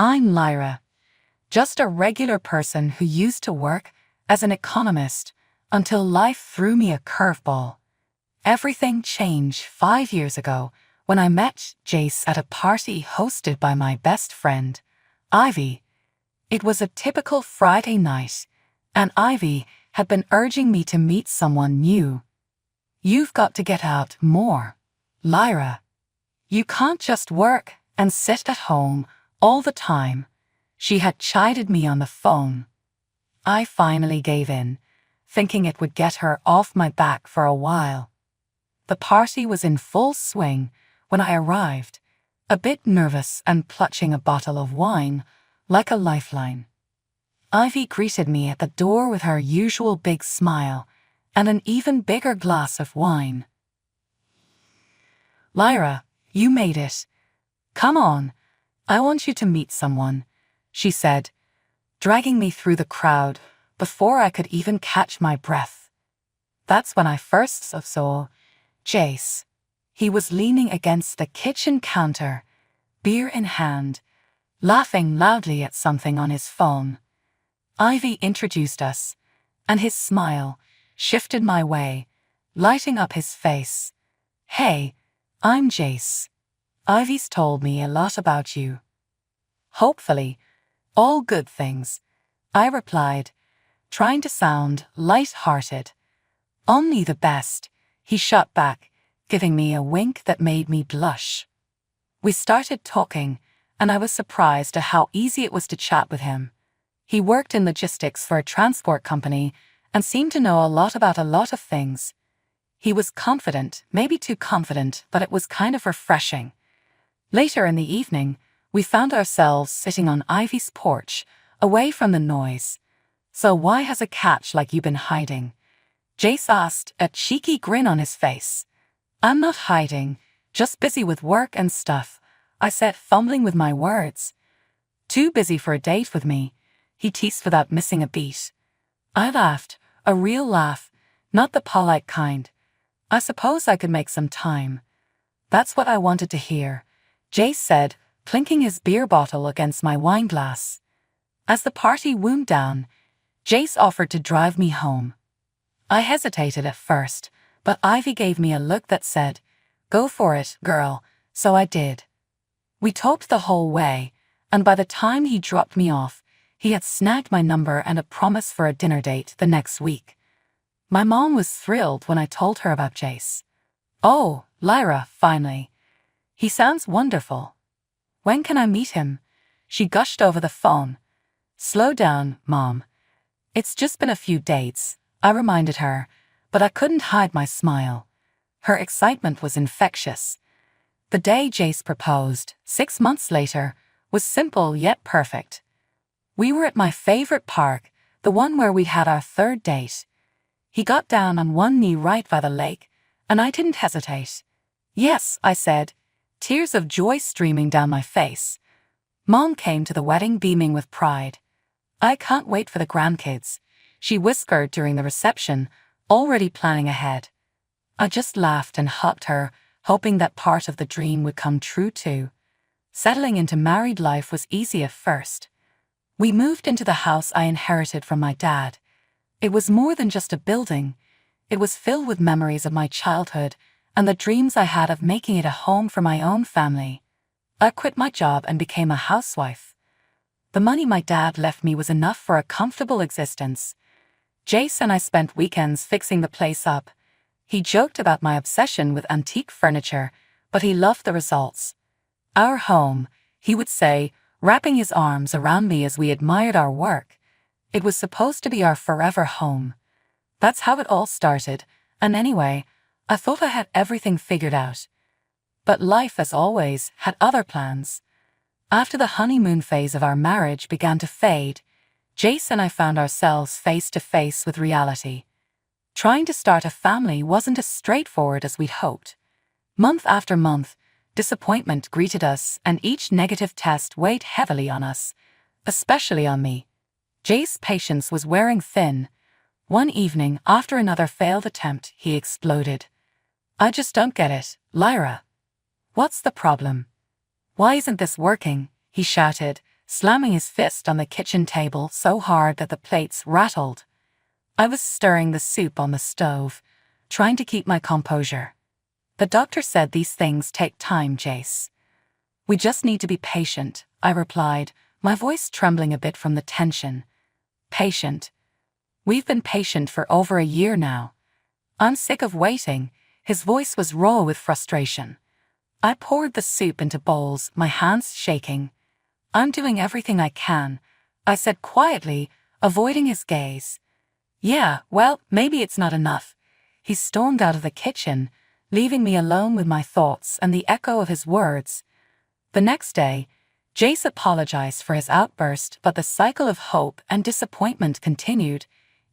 I'm Lyra, just a regular person who used to work as an economist until life threw me a curveball. Everything changed 5 years ago when I met Jace at a party hosted by my best friend, Ivy. It was a typical Friday night, and Ivy had been urging me to meet someone new. "You've got to get out more, Lyra. You can't just work and sit at home all the time," she had chided me on the phone. I finally gave in, thinking it would get her off my back for a while. The party was in full swing when I arrived, a bit nervous and clutching a bottle of wine like a lifeline. Ivy greeted me at the door with her usual big smile and an even bigger glass of wine. "Lyra, you made it. Come on, I want you to meet someone," she said, dragging me through the crowd before I could even catch my breath. That's when I first saw Jace. He was leaning against the kitchen counter, beer in hand, laughing loudly at something on his phone. Ivy introduced us, and his smile shifted my way, lighting up his face. "Hey, I'm Jace. Ivy's told me a lot about you." "Hopefully, all good things," I replied, trying to sound light-hearted. "Only the best," he shot back, giving me a wink that made me blush. We started talking, and I was surprised at how easy it was to chat with him. He worked in logistics for a transport company and seemed to know a lot about a lot of things. He was confident, maybe too confident, but it was kind of refreshing. Later in the evening, we found ourselves sitting on Ivy's porch, away from the noise. "So why has a catch like you been hiding?" Jace asked, a cheeky grin on his face. "I'm not hiding, just busy with work and stuff," I said, fumbling with my words. "Too busy for a date with me," he teased without missing a beat. I laughed, a real laugh, not the polite kind. "I suppose I could make some time." "That's what I wanted to hear," Jace said, clinking his beer bottle against my wine glass. As the party wound down, Jace offered to drive me home. I hesitated at first, but Ivy gave me a look that said, "Go for it, girl," so I did. We talked the whole way, and by the time he dropped me off, he had snagged my number and a promise for a dinner date the next week. My mom was thrilled when I told her about Jace. "Oh, Lyra, finally. He sounds wonderful. When can I meet him?" she gushed over the phone. "Slow down, Mom. It's just been a few dates," I reminded her, but I couldn't hide my smile. Her excitement was infectious. The day Jace proposed, 6 months later, was simple yet perfect. We were at my favorite park, the one where we had our third date. He got down on one knee right by the lake, and I didn't hesitate. "Yes," I said, tears of joy streaming down my face. Mom came to the wedding beaming with pride. "I can't wait for the grandkids," she whispered during the reception, already planning ahead. I just laughed and hugged her, hoping that part of the dream would come true too. Settling into married life was easy at first. We moved into the house I inherited from my dad. It was more than just a building. It was filled with memories of my childhood and the dreams I had of making it a home for my own family. I quit my job and became a housewife. The money my dad left me was enough for a comfortable existence. Jace and I spent weekends fixing the place up. He joked about my obsession with antique furniture, but he loved the results. "Our home," he would say, wrapping his arms around me as we admired our work. It was supposed to be our forever home. That's how it all started, and anyway, I thought I had everything figured out. But life, as always, had other plans. After the honeymoon phase of our marriage began to fade, Jace and I found ourselves face to face with reality. Trying to start a family wasn't as straightforward as we'd hoped. Month after month, disappointment greeted us, and each negative test weighed heavily on us, especially on me. Jace's patience was wearing thin. One evening, after another failed attempt, he exploded. "I just don't get it, Lyra. What's the problem? Why isn't this working?" he shouted, slamming his fist on the kitchen table so hard that the plates rattled. I was stirring the soup on the stove, trying to keep my composure. The doctor said these things take time, Jace. We just need to be patient, I replied, my voice trembling a bit from the tension. Patient. We've been patient for over a year now. I'm sick of waiting. His voice was raw with frustration. I poured the soup into bowls, my hands shaking. I'm doing everything I can, I said quietly, avoiding his gaze. Yeah, well, maybe it's not enough. He stormed out of the kitchen, leaving me alone with my thoughts and the echo of his words. The next day, Jace apologized for his outburst, but the cycle of hope and disappointment continued,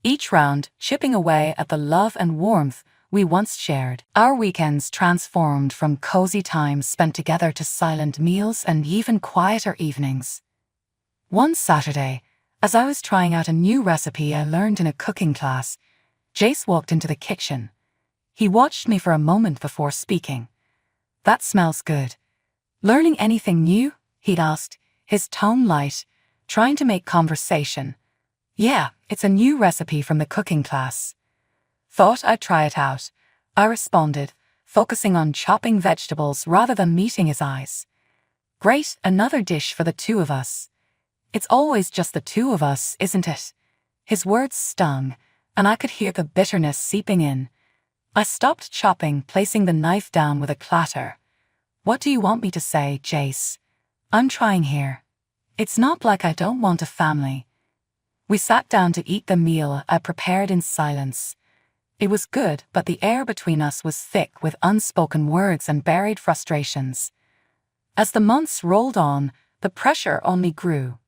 each round chipping away at the love and warmth we once shared. Our weekends transformed from cozy times spent together to silent meals and even quieter evenings. One Saturday, as I was trying out a new recipe I learned in a cooking class, Jace walked into the kitchen. He watched me for a moment before speaking. That smells good. Learning anything new? He'd asked, his tone light, trying to make conversation. Yeah, it's a new recipe from the cooking class. Thought I'd try it out, I responded, focusing on chopping vegetables rather than meeting his eyes. Great, another dish for the two of us. It's always just the two of us, isn't it? His words stung, and I could hear the bitterness seeping in. I stopped chopping, placing the knife down with a clatter. What do you want me to say, Jace? I'm trying here. It's not like I don't want a family. We sat down to eat the meal I prepared in silence. It was good, but the air between us was thick with unspoken words and buried frustrations. As the months rolled on, the pressure only grew.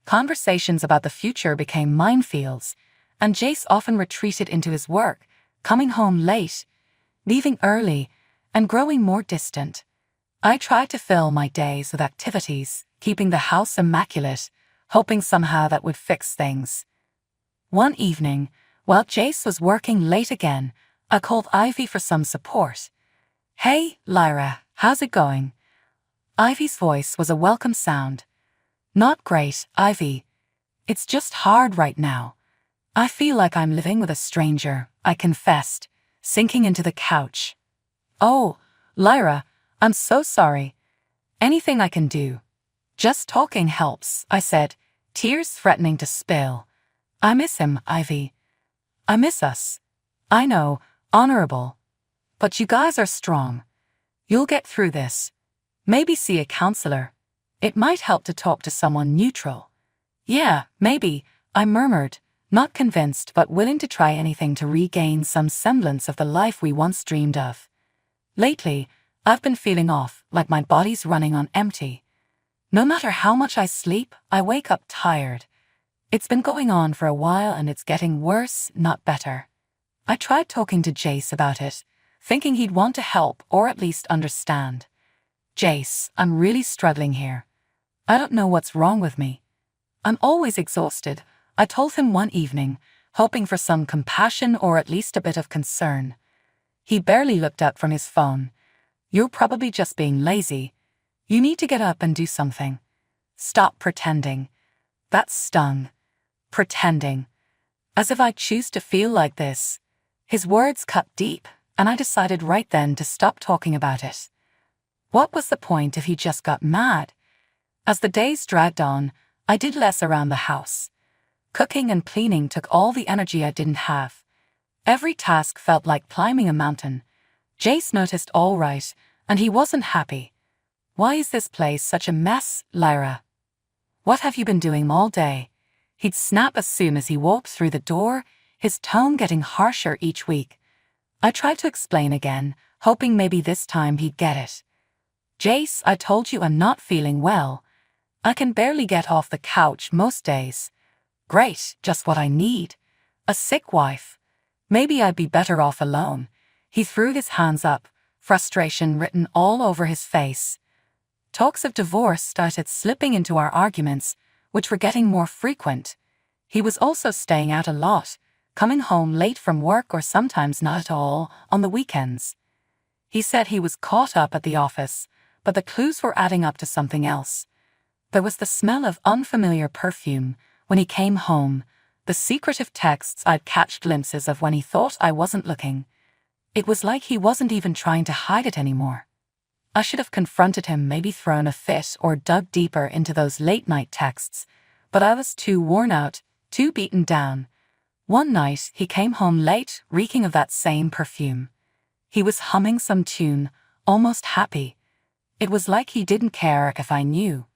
Conversations about the future became minefields, and Jace often retreated into his work, coming home late, leaving early, and growing more distant. I tried to fill my days with activities, keeping the house immaculate, hoping somehow that would fix things. One evening, while Jace was working late again, I called Ivy for some support. Hey, Lyra, how's it going? Ivy's voice was a welcome sound. Not great, Ivy. It's just hard right now. I feel like I'm living with a stranger, I confessed, sinking into the couch. Oh, Lyra, I'm so sorry. Anything I can do? Just talking helps, I said, tears threatening to spill. I miss him, Ivy. I miss us. I know, honorable. But you guys are strong. You'll get through this. Maybe see a counselor. It might help to talk to someone neutral. Yeah, maybe, I murmured, not convinced but willing to try anything to regain some semblance of the life we once dreamed of. Lately, I've been feeling off, like my body's running on empty. No matter how much I sleep, I wake up tired. It's been going on for a while and it's getting worse, not better. I tried talking to Jace about it, thinking he'd want to help or at least understand. Jace, I'm really struggling here. I don't know what's wrong with me. I'm always exhausted, I told him one evening, hoping for some compassion or at least a bit of concern. He barely looked up from his phone. You're probably just being lazy. You need to get up and do something. Stop pretending. That stung. Pretending. As if I'd choose to feel like this. His words cut deep, and I decided right then to stop talking about it. What was the point if he just got mad? As the days dragged on, I did less around the house. Cooking and cleaning took all the energy I didn't have. Every task felt like climbing a mountain. Jace noticed all right, and he wasn't happy. Why is this place such a mess, Lyra? What have you been doing all day? He'd snap as soon as he walked through the door, his tone getting harsher each week. I tried to explain again, hoping maybe this time he'd get it. Jace, I told you I'm not feeling well. I can barely get off the couch most days. Great, just what I need. A sick wife. Maybe I'd be better off alone. He threw his hands up, frustration written all over his face. Talks of divorce started slipping into our arguments, which were getting more frequent. He was also staying out a lot, coming home late from work or sometimes not at all on the weekends. He said he was caught up at the office, but the clues were adding up to something else. There was the smell of unfamiliar perfume when he came home, the secretive texts I'd catch glimpses of when he thought I wasn't looking. It was like he wasn't even trying to hide it anymore. I should have confronted him, maybe thrown a fit or dug deeper into those late-night texts, but I was too worn out, too beaten down. One night, he came home late, reeking of that same perfume. He was humming some tune, almost happy. It was like he didn't care if I knew.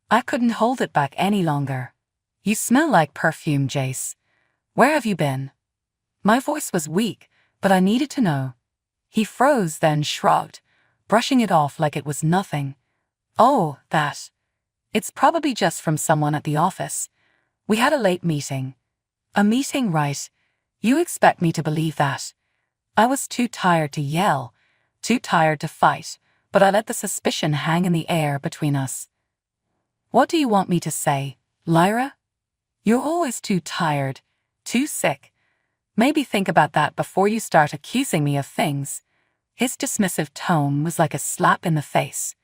I couldn't hold it back any longer. "You smell like perfume, Jace. Where have you been?" My voice was weak, but I needed to know. He froze, then shrugged, brushing it off like it was nothing. "Oh, that. It's probably just from someone at the office. We had a late meeting." "A meeting, right? You expect me to believe that?" I was too tired to yell, too tired to fight, but I let the suspicion hang in the air between us. "What do you want me to say, Lyra? You're always too tired, too sick. Maybe think about that before you start accusing me of things." His dismissive tone was like a slap in the face.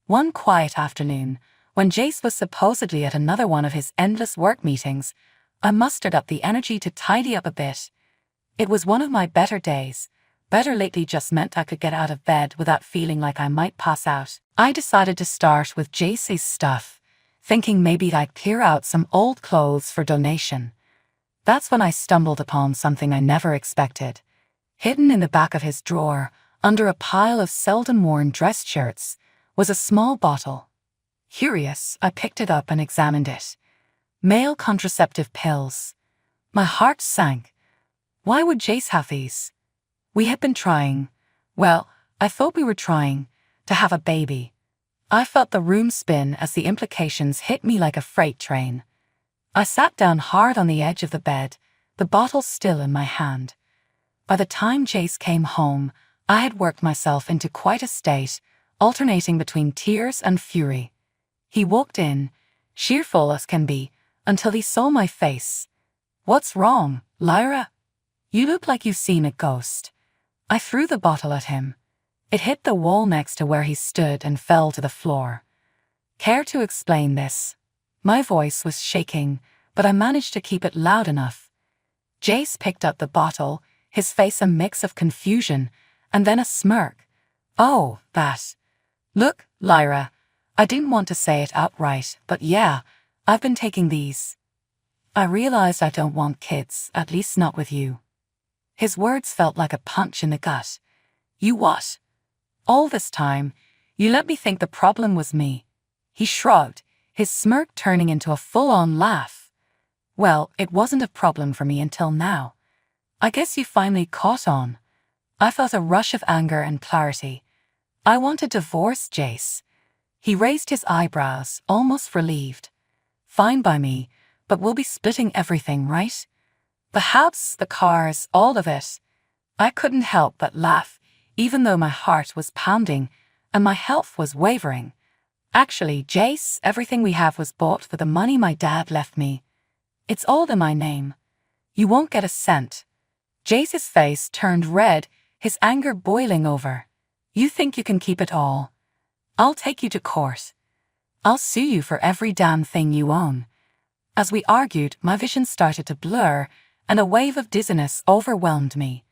One quiet afternoon, when Jace was supposedly at another one of his endless work meetings, I mustered up the energy to tidy up a bit. It was one of my better days. Better lately just meant I could get out of bed without feeling like I might pass out. I decided to start with Jace's stuff, thinking maybe I'd clear out some old clothes for donation. That's when I stumbled upon something I never expected. Hidden in the back of his drawer, under a pile of seldom-worn dress shirts, was a small bottle. Curious, I picked it up and examined it. Male contraceptive pills. My heart sank. Why would Jace have these? We had been trying, well, I thought we were trying, to have a baby. I felt the room spin as the implications hit me like a freight train. I sat down hard on the edge of the bed, the bottle still in my hand. By the time Jace came home, I had worked myself into quite a state, alternating between tears and fury. He walked in, cheerful as can be, until he saw my face. "What's wrong, Lyra? You look like you've seen a ghost." I threw the bottle at him. It hit the wall next to where he stood and fell to the floor. "Care to explain this?" My voice was shaking, but I managed to keep it loud enough. Jace picked up the bottle, his face a mix of confusion, and then a smirk. "Oh, that. Look, Lyra, I didn't want to say it outright, but yeah, I've been taking these. I realized I don't want kids, at least not with you." His words felt like a punch in the gut. "You what? All this time, you let me think the problem was me." He shrugged, his smirk turning into a full-on laugh. "Well, it wasn't a problem for me until now. I guess you finally caught on." I felt a rush of anger and clarity. I wanted to divorce Jace. He raised his eyebrows, almost relieved. "Fine by me, but we'll be splitting everything, right? The house, the cars, all of it." I couldn't help but laugh, even though my heart was pounding and my health was wavering. "Actually, Jace, everything we have was bought with the money my dad left me. It's all in my name. You won't get a cent." Jace's face turned red, his anger boiling over. "You think you can keep it all? I'll take you to court. I'll sue you for every damn thing you own." As we argued, my vision started to blur, and a wave of dizziness overwhelmed me.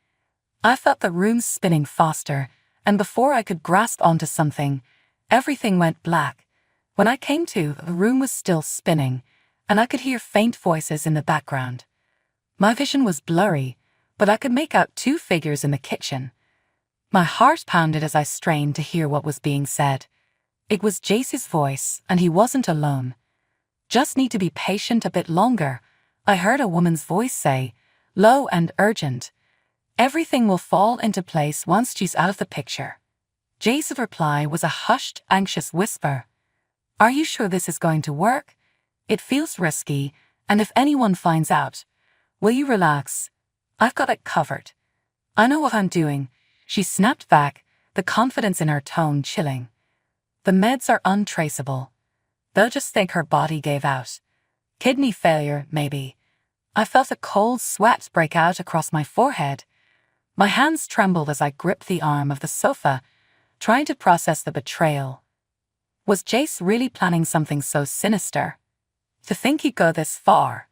I felt the room spinning faster, and before I could grasp onto something, everything went black. When I came to, the room was still spinning, and I could hear faint voices in the background. My vision was blurry, but I could make out two figures in the kitchen. My heart pounded as I strained to hear what was being said. It was Jace's voice, and he wasn't alone. "Just need to be patient a bit longer," I heard a woman's voice say, low and urgent. "Everything will fall into place once she's out of the picture." Jace's reply was a hushed, anxious whisper. "Are you sure this is going to work? It feels risky, and if anyone finds out, will you relax? I've got it covered. I know what I'm doing." She snapped back, the confidence in her tone chilling. "The meds are untraceable. They'll just think her body gave out. Kidney failure, maybe." I felt a cold sweat break out across my forehead. My hands trembled as I gripped the arm of the sofa, trying to process the betrayal. Was Jace really planning something so sinister? To think he'd go this far.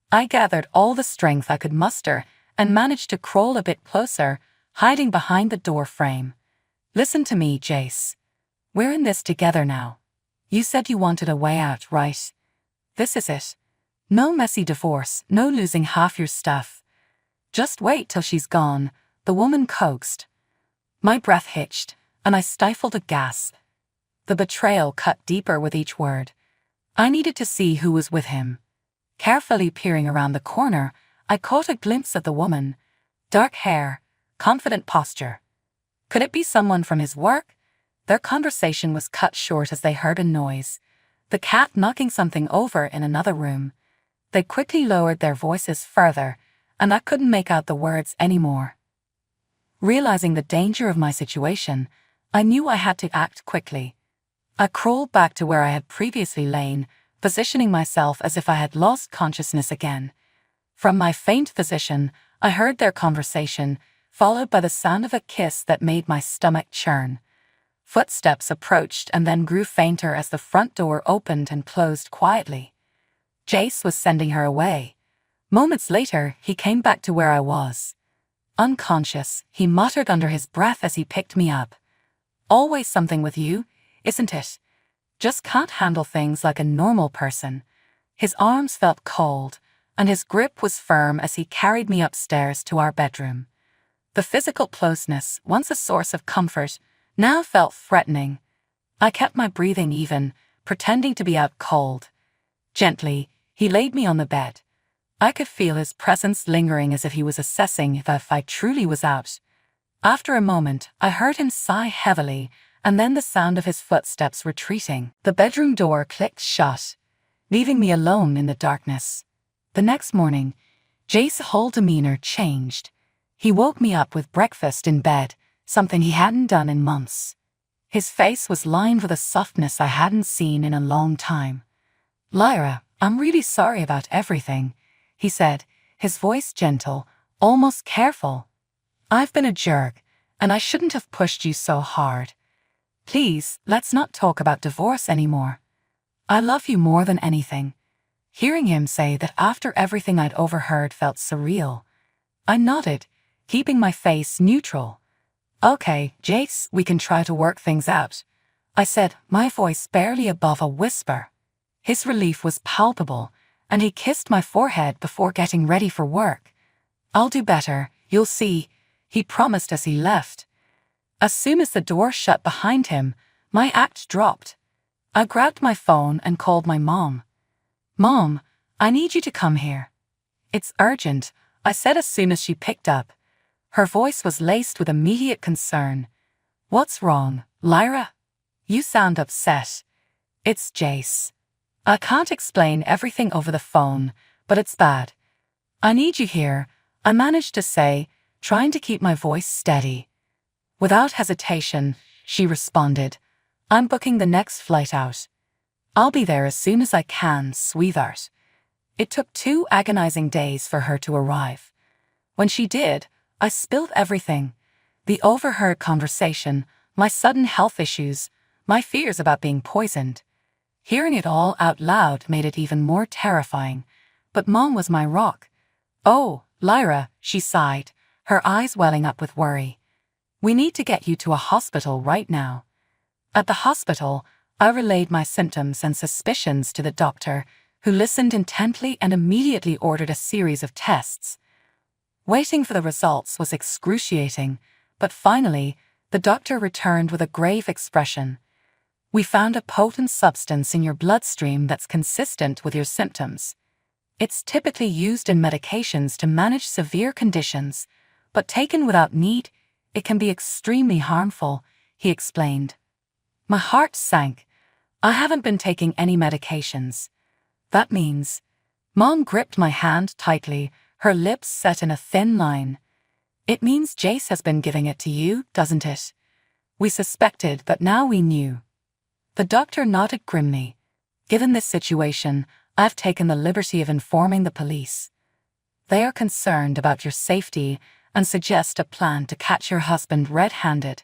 I gathered all the strength I could muster and managed to crawl a bit closer, hiding behind the door frame. Listen to me, Jace. We're in this together now. You said you wanted a way out, right? This is it. No messy divorce, no losing half your stuff. Just wait till she's gone, the woman coaxed. My breath hitched, and I stifled a gasp. The betrayal cut deeper with each word. I needed to see who was with him. Carefully peering around the corner, I caught a glimpse of the woman. Dark hair, confident posture. Could it be someone from his work? Their conversation was cut short as they heard a noise. The cat knocking something over in another room. They quickly lowered their voices further, and I couldn't make out the words anymore. Realizing the danger of my situation, I knew I had to act quickly. I crawled back to where I had previously lain, positioning myself as if I had lost consciousness again. From my faint position, I heard their conversation, followed by the sound of a kiss that made my stomach churn. Footsteps approached and then grew fainter as the front door opened and closed quietly. Jace was sending her away. Moments later, he came back to where I was. Unconscious, he muttered under his breath as he picked me up. Always something with you, isn't it? Just can't handle things like a normal person. His arms felt cold, and his grip was firm as he carried me upstairs to our bedroom. The physical closeness, once a source of comfort, now felt threatening. I kept my breathing even, pretending to be out cold. Gently, he laid me on the bed. I could feel his presence lingering as if he was assessing if I truly was out. After a moment, I heard him sigh heavily, and then the sound of his footsteps retreating. The bedroom door clicked shut, leaving me alone in the darkness. The next morning, Jace's whole demeanor changed. He woke me up with breakfast in bed, something he hadn't done in months. His face was lined with a softness I hadn't seen in a long time. "Lyra, I'm really sorry about everything," he said, his voice gentle, almost careful. "I've been a jerk, and I shouldn't have pushed you so hard. Please, let's not talk about divorce anymore. I love you more than anything." Hearing him say that after everything I'd overheard felt surreal. I nodded, keeping my face neutral. "Okay, Jace, we can try to work things out," I said, my voice barely above a whisper. His relief was palpable, and he kissed my forehead before getting ready for work. "I'll do better, you'll see," he promised as he left. As soon as the door shut behind him, my act dropped. I grabbed my phone and called my mom. "Mom, I need you to come here." "It's urgent," I said as soon as she picked up. Her voice was laced with immediate concern. "What's wrong, Lyra? You sound upset." "It's Jace. I can't explain everything over the phone, but it's bad. I need you here," I managed to say, trying to keep my voice steady. Without hesitation, she responded, "I'm booking the next flight out. I'll be there as soon as I can, sweetheart." It took 2 agonizing days for her to arrive. When she did, I spilled everything. The overheard conversation, my sudden health issues, my fears about being poisoned. Hearing it all out loud made it even more terrifying, but Mom was my rock. "Oh, Lyra," she sighed, her eyes welling up with worry. "We need to get you to a hospital right now." At the hospital, I relayed my symptoms and suspicions to the doctor, who listened intently and immediately ordered a series of tests. Waiting for the results was excruciating, but finally, the doctor returned with a grave expression. "We found a potent substance in your bloodstream that's consistent with your symptoms. It's typically used in medications to manage severe conditions, but taken without need, it can be extremely harmful," he explained. My heart sank. I haven't been taking any medications. That means... Mom gripped my hand tightly, her lips set in a thin line. "It means Jace has been giving it to you, doesn't it? We suspected, but now we knew." The doctor nodded grimly. "Given this situation, I've taken the liberty of informing the police. They are concerned about your safety and suggest a plan to catch your husband red-handed,"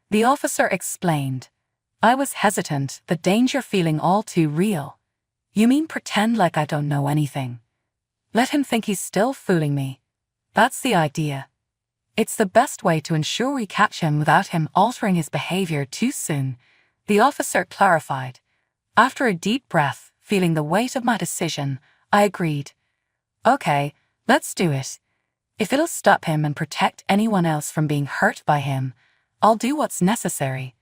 the officer explained. I was hesitant, the danger feeling all too real. You mean pretend like I don't know anything? Let him think he's still fooling me. That's the idea. It's the best way to ensure we catch him without him altering his behavior too soon, the officer clarified. After a deep breath, feeling the weight of my decision, I agreed. Okay, let's do it. If it'll stop him and protect anyone else from being hurt by him, I'll do what's necessary.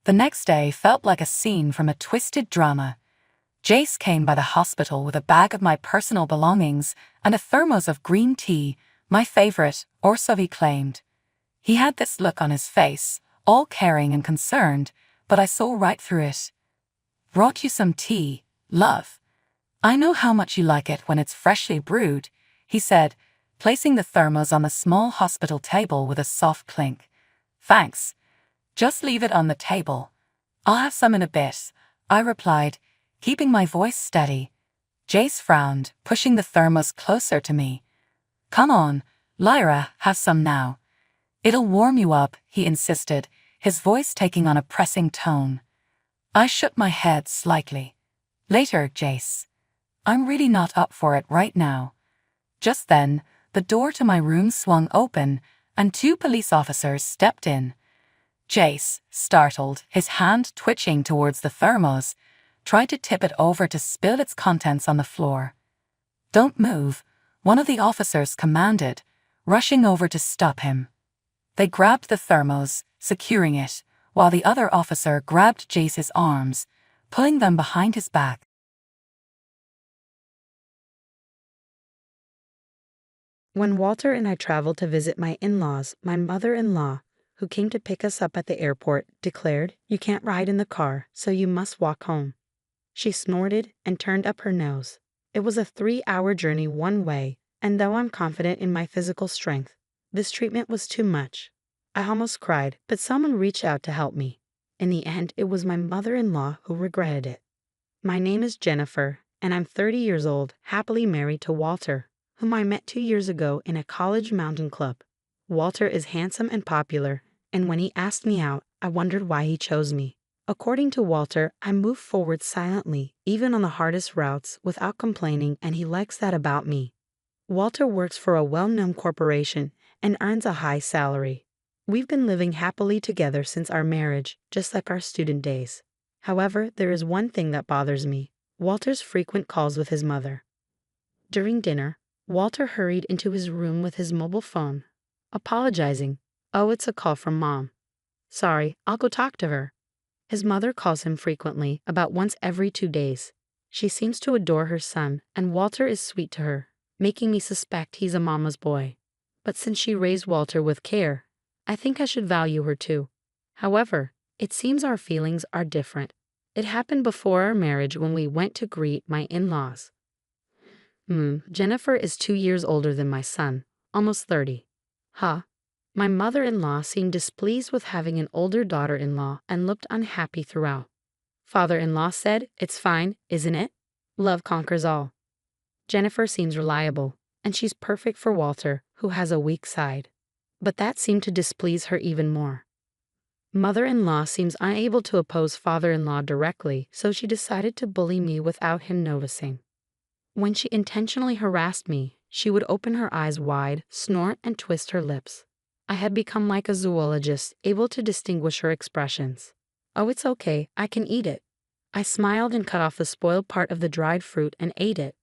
The next day felt like a scene from a twisted drama. Jace came by the hospital with a bag of my personal belongings and a thermos of green tea, my favorite, or so he claimed. He had this look on his face, all caring and concerned, but I saw right through it. Brought you some tea, love. I know how much you like it when it's freshly brewed, he said, placing the thermos on the small hospital table with a soft clink. Thanks. Just leave it on the table. I'll have some in a bit, I replied, keeping my voice steady. Jace frowned, pushing the thermos closer to me. Come on, Lyra, have some now. It'll warm you up, he insisted, his voice taking on a pressing tone. I shook my head slightly. Later, Jace. I'm really not up for it right now. Just then, the door to my room swung open, and 2 police officers stepped in. Jace, startled, his hand twitching towards the thermos, tried to tip it over to spill its contents on the floor. Don't move, one of the officers commanded, rushing over to stop him. They grabbed the thermos, securing it, while the other officer grabbed Jace's arms, pulling them behind his back. When Walter and I traveled to visit my in-laws, my mother-in-law, who came to pick us up at the airport, declared, "You can't ride in the car, so you must walk home." She snorted and turned up her nose. It was a 3-hour journey one way, and though I'm confident in my physical strength, this treatment was too much. I almost cried, but someone reached out to help me. In the end, it was my mother-in-law who regretted it. My name is Jennifer, and I'm 30 years old, happily married to Walter, whom I met 2 years ago in a college mountain club. Walter is handsome and popular, and when he asked me out, I wondered why he chose me. According to Walter, I move forward silently, even on the hardest routes, without complaining, and he likes that about me. Walter works for a well-known corporation and earns a high salary. We've been living happily together since our marriage, just like our student days. However, there is one thing that bothers me: Walter's frequent calls with his mother. During dinner, Walter hurried into his room with his mobile phone, apologizing. "Oh, it's a call from Mom. Sorry, I'll go talk to her." His mother calls him frequently, about once every 2 days. She seems to adore her son, and Walter is sweet to her, making me suspect he's a mama's boy. But since she raised Walter with care, I think I should value her too. However, it seems our feelings are different. It happened before our marriage when we went to greet my in-laws. Jennifer is 2 years older than my son, almost 30. My mother-in-law seemed displeased with having an older daughter-in-law and looked unhappy throughout. Father-in-law said, "It's fine, isn't it? Love conquers all." Jennifer seems reliable, and she's perfect for Walter, who has a weak side. But that seemed to displease her even more. Mother-in-law seems unable to oppose father-in-law directly, so she decided to bully me without him noticing. When she intentionally harassed me, she would open her eyes wide, snort, and twist her lips. I had become like a zoologist, able to distinguish her expressions. "Oh, it's okay, I can eat it." I smiled and cut off the spoiled part of the dried fruit and ate it.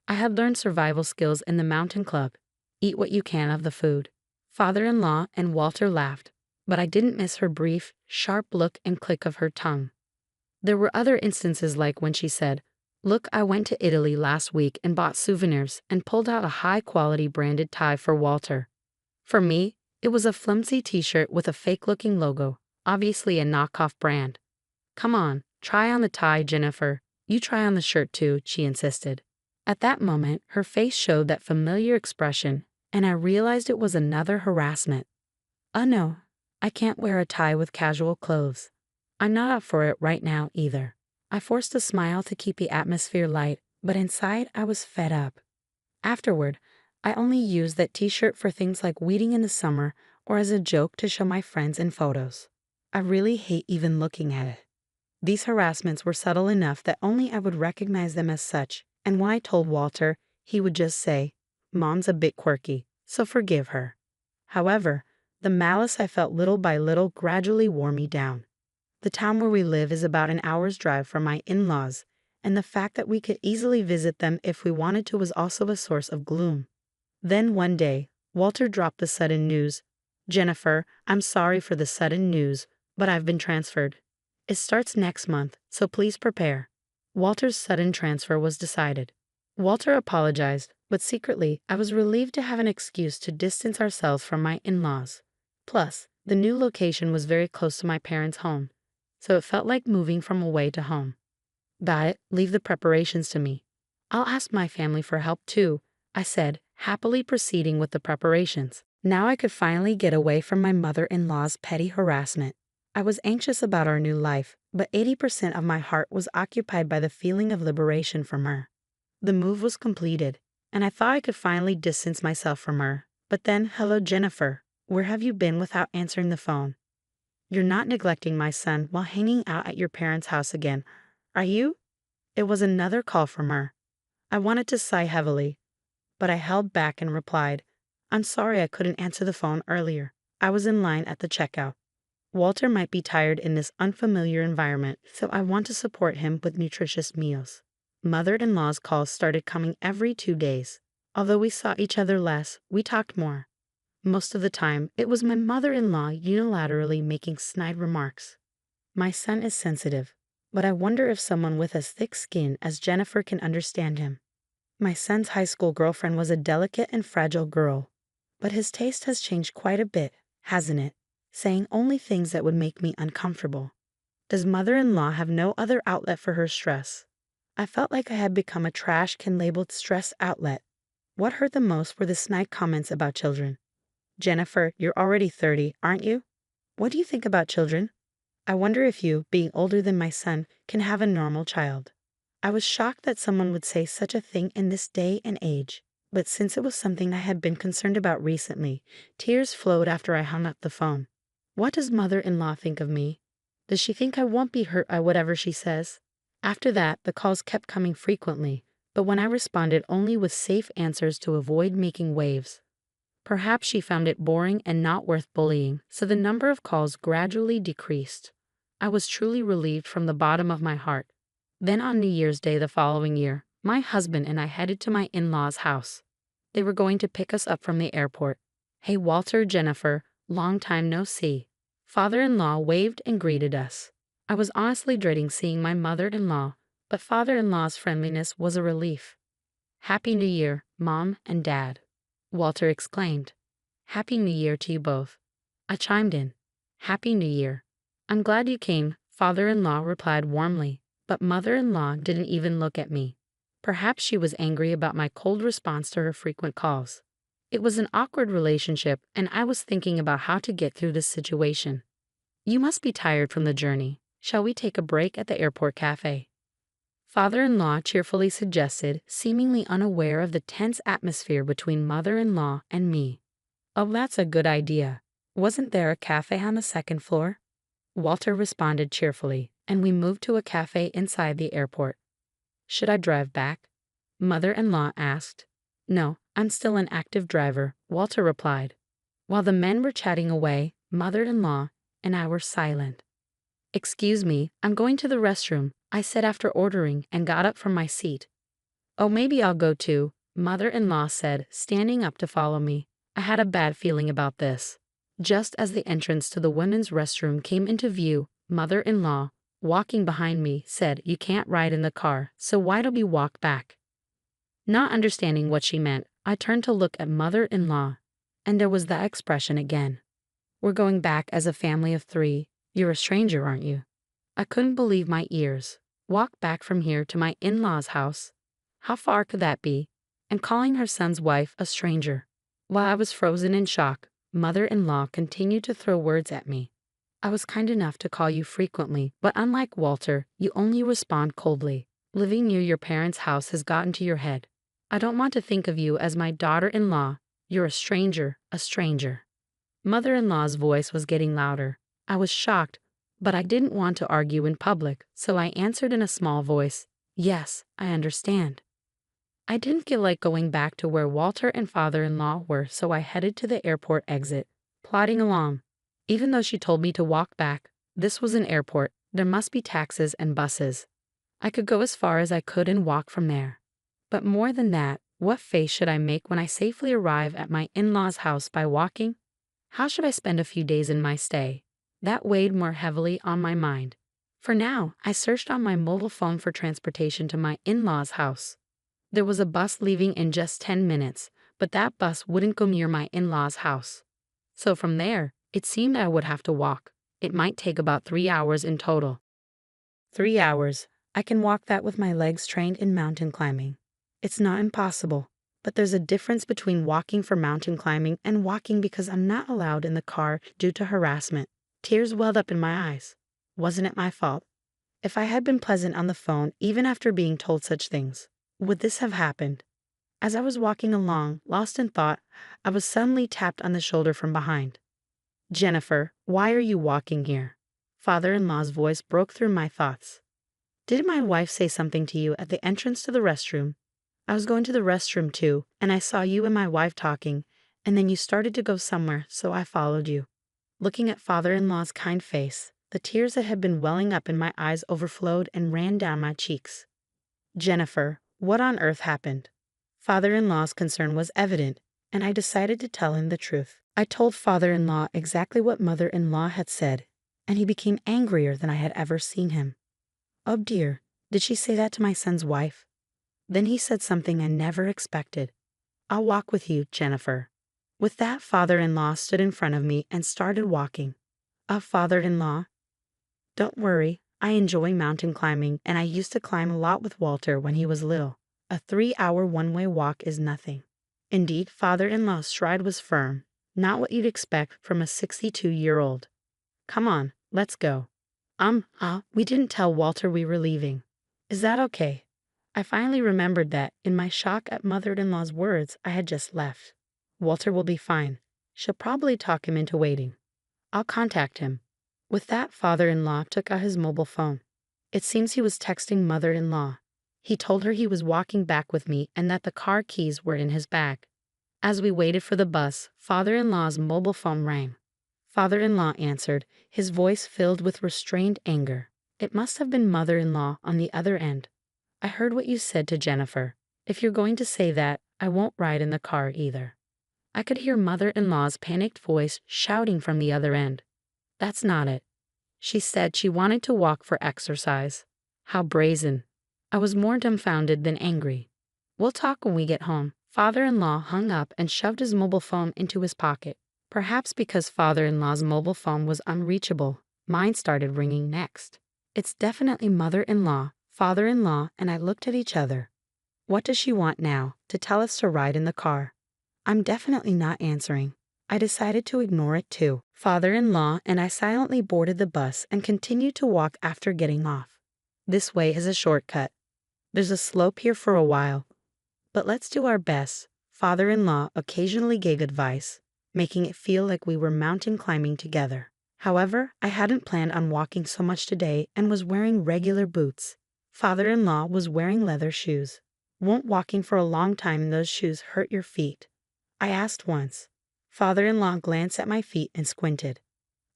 I had learned survival skills in the mountain club. Eat what you can of the food. Father-in-law and Walter laughed, but I didn't miss her brief, sharp look and click of her tongue. There were other instances like when she said, "Look, I went to Italy last week and bought souvenirs and pulled out a high-quality branded tie for Walter." For me, it was a flimsy t-shirt with a fake-looking logo, obviously a knockoff brand. "Come on, try on the tie, Jennifer. You try on the shirt too," she insisted. At that moment, her face showed that familiar expression, and I realized it was another harassment. "Oh no, I can't wear a tie with casual clothes. I'm not up for it right now either." I forced a smile to keep the atmosphere light, but inside I was fed up. Afterward, I only used that t-shirt for things like weeding in the summer or as a joke to show my friends in photos. I really hate even looking at it. These harassments were subtle enough that only I would recognize them as such, and when I told Walter, he would just say, "Mom's a bit quirky, so forgive her." However, the malice I felt little by little gradually wore me down. The town where we live is about an hour's drive from my in-laws, and the fact that we could easily visit them if we wanted to was also a source of gloom. Then one day, Walter dropped the sudden news. "Jennifer, I'm sorry for the sudden news, but I've been transferred. It starts next month, so please prepare." Walter's sudden transfer was decided. Walter apologized, but secretly, I was relieved to have an excuse to distance ourselves from my in-laws. Plus, the new location was very close to my parents' home, so it felt like moving from away to home. "Got it, leave the preparations to me. I'll ask my family for help too," I said, happily proceeding with the preparations. Now I could finally get away from my mother-in-law's petty harassment. I was anxious about our new life, but 80% of my heart was occupied by the feeling of liberation from her. The move was completed, and I thought I could finally distance myself from her. But then, "Hello, Jennifer. Where have you been without answering the phone? You're not neglecting my son while hanging out at your parents' house again, are you?" It was another call from her. I wanted to sigh heavily, but I held back and replied, "I'm sorry I couldn't answer the phone earlier. I was in line at the checkout. Walter might be tired in this unfamiliar environment, so I want to support him with nutritious meals." Mother-in-law's calls started coming every 2 days. Although we saw each other less, we talked more. Most of the time, it was my mother-in-law unilaterally making snide remarks. My son is sensitive, but I wonder if someone with as thick skin as Jennifer can understand him. My son's high school girlfriend was a delicate and fragile girl, but his taste has changed quite a bit, hasn't it? Saying only things that would make me uncomfortable. Does mother-in-law have no other outlet for her stress? I felt like I had become a trash can labeled stress outlet. What hurt the most were the snide comments about children. "Jennifer, you're already 30, aren't you? What do you think about children? I wonder if you, being older than my son, can have a normal child." I was shocked that someone would say such a thing in this day and age, but since it was something I had been concerned about recently, tears flowed after I hung up the phone. What does mother-in-law think of me? Does she think I won't be hurt by whatever she says? After that, the calls kept coming frequently, but when I responded only with safe answers to avoid making waves. Perhaps she found it boring and not worth bullying, so the number of calls gradually decreased. I was truly relieved from the bottom of my heart. Then on New Year's Day the following year, my husband and I headed to my in-laws' house. They were going to pick us up from the airport. "Hey Walter, Jennifer, long time no see." Father-in-law waved and greeted us. I was honestly dreading seeing my mother-in-law, but father-in-law's friendliness was a relief. "Happy New Year, Mom and Dad," Walter exclaimed. "Happy New Year to you both," I chimed in. "Happy New Year." "I'm glad you came," father-in-law replied warmly, but mother-in-law didn't even look at me. Perhaps she was angry about my cold response to her frequent calls. It was an awkward relationship, and I was thinking about how to get through this situation. "You must be tired from the journey. Shall we take a break at the airport cafe?" Father-in-law cheerfully suggested, seemingly unaware of the tense atmosphere between mother-in-law and me. "Oh, that's a good idea. Wasn't there a cafe on the second floor?" Walter responded cheerfully, and we moved to a cafe inside the airport. "Should I drive back?" mother-in-law asked. "No, I'm still an active driver," Walter replied. While the men were chatting away, mother-in-law and I were silent. "Excuse me, I'm going to the restroom," I said after ordering and got up from my seat. "Oh, maybe I'll go too," mother-in-law said, standing up to follow me. I had a bad feeling about this. Just as the entrance to the women's restroom came into view, mother-in-law, walking behind me, said, "You can't ride in the car, so why don't we walk back?" Not understanding what she meant, I turned to look at mother-in-law, and there was that expression again. "We're going back as a family of 3. You're a stranger, aren't you?" I couldn't believe my ears. Walk back from here to my in-laws' house? How far could that be? And calling her son's wife a stranger. While I was frozen in shock, mother-in-law continued to throw words at me. "I was kind enough to call you frequently, but unlike Walter, you only respond coldly. Living near your parents' house has gotten to your head. I don't want to think of you as my daughter-in-law. You're a stranger, a stranger." Mother-in-law's voice was getting louder. I was shocked, But I didn't want to argue in public, so I answered in a small voice, "Yes, I understand." I didn't feel like going back to where Walter and father-in-law were, so I headed to the airport exit, plodding along. Even though she told me to walk back, this was an airport, there must be taxis and buses. I could go as far as I could and walk from there. But more than that, what face should I make when I safely arrive at my in-laws' house by walking? How should I spend a few days in my stay? That weighed more heavily on my mind. For now, I searched on my mobile phone for transportation to my in-laws' house. There was a bus leaving in just 10 minutes, but that bus wouldn't go near my in-laws' house. So from there, it seemed I would have to walk. It might take about 3 hours in total. 3 hours. I can walk that with my legs trained in mountain climbing. It's not impossible, but there's a difference between walking for mountain climbing and walking because I'm not allowed in the car due to harassment. Tears welled up in my eyes. Wasn't it my fault? If I had been pleasant on the phone, even after being told such things, would this have happened? As I was walking along, lost in thought, I was suddenly tapped on the shoulder from behind. "Jennifer, why are you walking here?" Father-in-law's voice broke through my thoughts. "Didn't my wife say something to you at the entrance to the restroom?" "I was going to the restroom too, and I saw you and my wife talking, and then you started to go somewhere, so I followed you." Looking at father-in-law's kind face, the tears that had been welling up in my eyes overflowed and ran down my cheeks. "Jennifer, what on earth happened?" Father-in-law's concern was evident, and I decided to tell him the truth. I told father-in-law exactly what mother-in-law had said, and he became angrier than I had ever seen him. "Oh dear, did she say that to my son's wife?" Then he said something I never expected. "I'll walk with you, Jennifer." With that, father-in-law stood in front of me and started walking. Father-in-law, don't worry, I enjoy mountain climbing, and I used to climb a lot with Walter when he was little. A 3-hour one-way walk is nothing." Indeed, father-in-law's stride was firm, not what you'd expect from a 62-year-old. "Come on, let's go." We didn't tell Walter we were leaving. Is that okay?" I finally remembered that, in my shock at mother-in-law's words, I had just left. "Walter will be fine. She'll probably talk him into waiting. I'll contact him." With that, father-in-law took out his mobile phone. It seems he was texting mother-in-law. He told her he was walking back with me and that the car keys were in his bag. As we waited for the bus, father-in-law's mobile phone rang. Father-in-law answered, his voice filled with restrained anger. It must have been mother-in-law on the other end. "I heard what you said to Jennifer. If you're going to say that, I won't ride in the car either." I could hear mother-in-law's panicked voice shouting from the other end. "That's not it. She said she wanted to walk for exercise." How brazen. I was more dumbfounded than angry. "We'll talk when we get home." Father-in-law hung up and shoved his mobile phone into his pocket. Perhaps because father-in-law's mobile phone was unreachable, mine started ringing next. It's definitely mother-in-law, father-in-law, and I looked at each other. What does she want now? To tell us to ride in the car? I'm definitely not answering. I decided to ignore it too. Father-in-law and I silently boarded the bus and continued to walk after getting off. This way is a shortcut. There's a slope here for a while, but let's do our best. Father-in-law occasionally gave advice, making it feel like we were mountain climbing together. However, I hadn't planned on walking so much today and was wearing regular boots. Father-in-law was wearing leather shoes. "Won't walking for a long time in those shoes hurt your feet?" I asked once. Father-in-law glanced at my feet and squinted.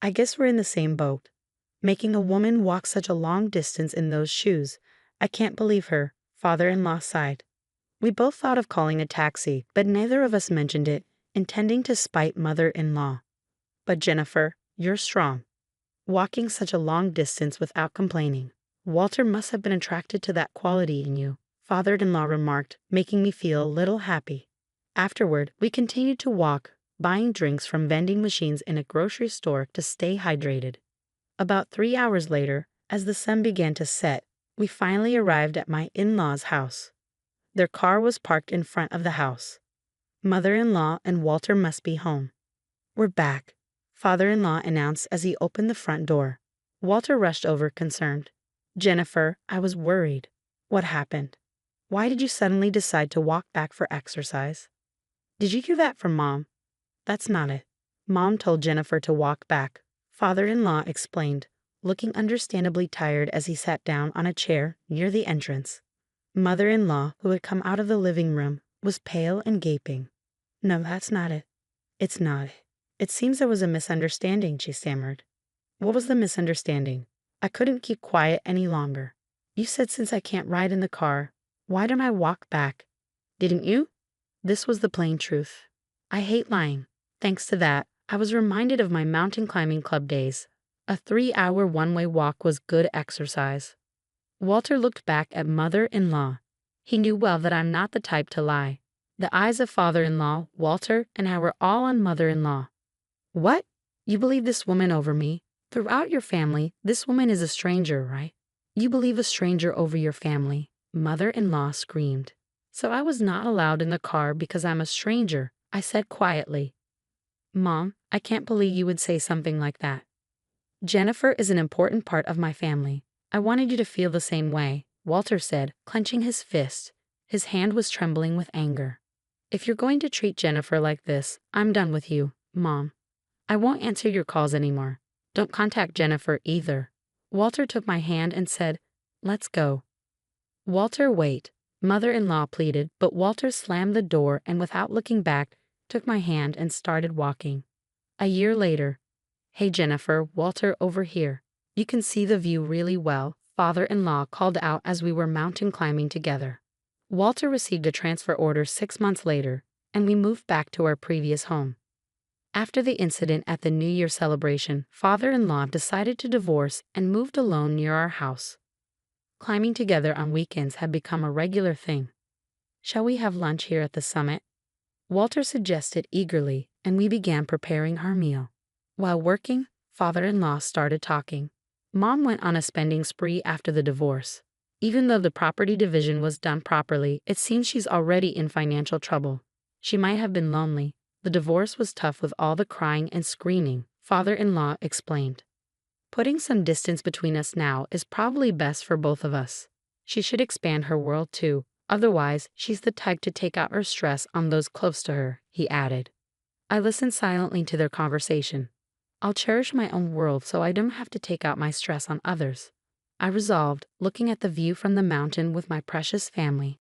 I guess we're in the same boat. Making a woman walk such a long distance in those shoes. I can't believe her. Father-in-law sighed. We both thought of calling a taxi, but neither of us mentioned it, intending to spite mother-in-law. "But Jennifer, you're strong. Walking such a long distance without complaining. Walter must have been attracted to that quality in you," father-in-law remarked, making me feel a little happy. Afterward, we continued to walk, buying drinks from vending machines in a grocery store to stay hydrated. About 3 hours later, as the sun began to set, we finally arrived at my in-laws' house. Their car was parked in front of the house. Mother-in-law and Walter must be home. "We're back," father-in-law announced as he opened the front door. Walter rushed over, concerned. "Jennifer, I was worried. What happened? Why did you suddenly decide to walk back for exercise?" "Did you hear that from Mom?" "That's not it. Mom told Jennifer to walk back," father-in-law explained, looking understandably tired as he sat down on a chair near the entrance. Mother-in-law, who had come out of the living room, was pale and gaping. "No, that's not it. It's not. It seems there was a misunderstanding," she stammered. "What was the misunderstanding?" I couldn't keep quiet any longer. "You said since I can't ride in the car, why don't I walk back? Didn't you?" This was the plain truth. I hate lying. Thanks to that, I was reminded of my mountain climbing club days. A 3-hour one-way walk was good exercise. Walter looked back at mother-in-law. He knew well that I'm not the type to lie. The eyes of father-in-law, Walter, and I were all on mother-in-law. "What? You believe this woman over me? Throughout your family, this woman is a stranger, right? You believe a stranger over your family," mother-in-law screamed. "So I was not allowed in the car because I'm a stranger," I said quietly. "Mom, I can't believe you would say something like that. Jennifer is an important part of my family. I wanted you to feel the same way," Walter said, clenching his fist. His hand was trembling with anger. "If you're going to treat Jennifer like this, I'm done with you, Mom. I won't answer your calls anymore. Don't contact Jennifer either." Walter took my hand and said, "Let's go." "Walter, wait," mother-in-law pleaded, but Walter slammed the door and without looking back, took my hand and started walking. A year later. "Hey Jennifer, Walter over here. You can see the view really well," father-in-law called out as we were mountain climbing together. Walter received a transfer order 6 months later, and we moved back to our previous home. After the incident at the New Year celebration, father-in-law decided to divorce and moved alone near our house. Climbing together on weekends had become a regular thing. "Shall we have lunch here at the summit?" Walter suggested eagerly, and we began preparing our meal. While working, father-in-law started talking. Mom went on a spending spree after the divorce. Even though the property division was done properly, it seems she's already in financial trouble. She might have been lonely. The divorce was tough with all the crying and screaming, father-in-law explained. "Putting some distance between us now is probably best for both of us. She should expand her world too, otherwise she's the type to take out her stress on those close to her," he added. I listened silently to their conversation. "I'll cherish my own world so I don't have to take out my stress on others," I resolved, looking at the view from the mountain with my precious family.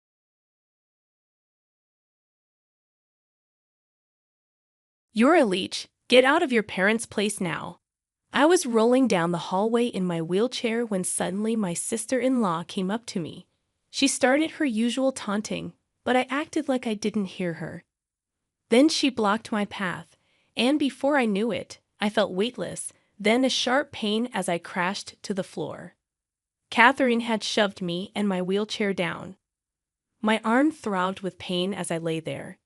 "You're a leech. Get out of your parents' place now." I was rolling down the hallway in my wheelchair when suddenly my sister-in-law came up to me. She started her usual taunting, but I acted like I didn't hear her. Then she blocked my path, and before I knew it, I felt weightless, then a sharp pain as I crashed to the floor. Catherine had shoved me and my wheelchair down. My arm throbbed with pain as I lay there,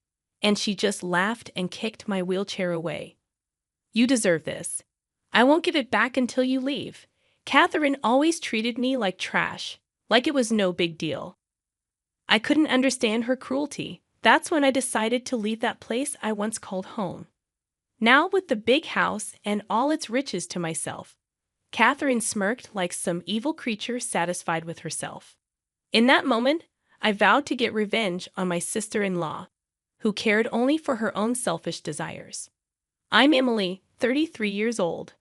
and she just laughed and kicked my wheelchair away. "You deserve this. I won't give it back until you leave." Catherine always treated me like trash, like it was no big deal. I couldn't understand her cruelty. That's when I decided to leave that place I once called home. Now with the big house and all its riches to myself, Catherine smirked like some evil creature satisfied with herself. In that moment, I vowed to get revenge on my sister-in-law, who cared only for her own selfish desires. I'm Emily, 33 years old.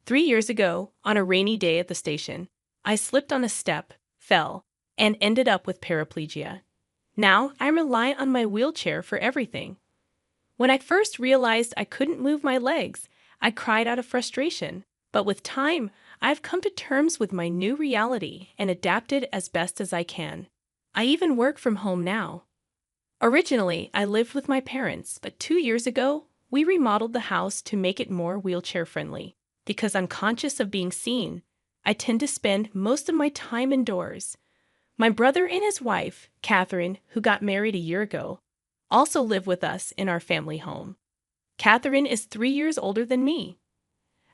3 years ago, on a rainy day at the station, I slipped on a step, fell, and ended up with paraplegia. Now I rely on my wheelchair for everything. When I first realized I couldn't move my legs, I cried out of frustration. But with time, I've come to terms with my new reality and adapted as best as I can. I even work from home now. Originally, I lived with my parents, but 2 years ago, we remodeled the house to make it more wheelchair-friendly. Because I'm conscious of being seen, I tend to spend most of my time indoors. My brother and his wife, Catherine, who got married a year ago, also live with us in our family home. Catherine is 3 years older than me.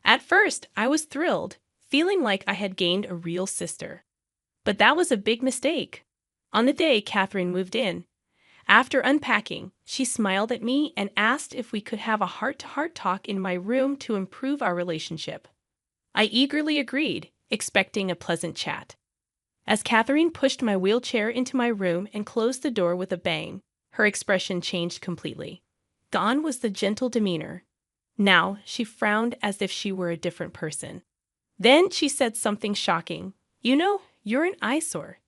At first, I was thrilled, feeling like I had gained a real sister. But that was a big mistake. On the day Catherine moved in, after unpacking, she smiled at me and asked if we could have a heart-to-heart talk in my room to improve our relationship. I eagerly agreed, expecting a pleasant chat. As Catherine pushed my wheelchair into my room and closed the door with a bang, her expression changed completely. Gone was the gentle demeanor. Now she frowned as if she were a different person. Then she said something shocking. You know, you're an eyesore.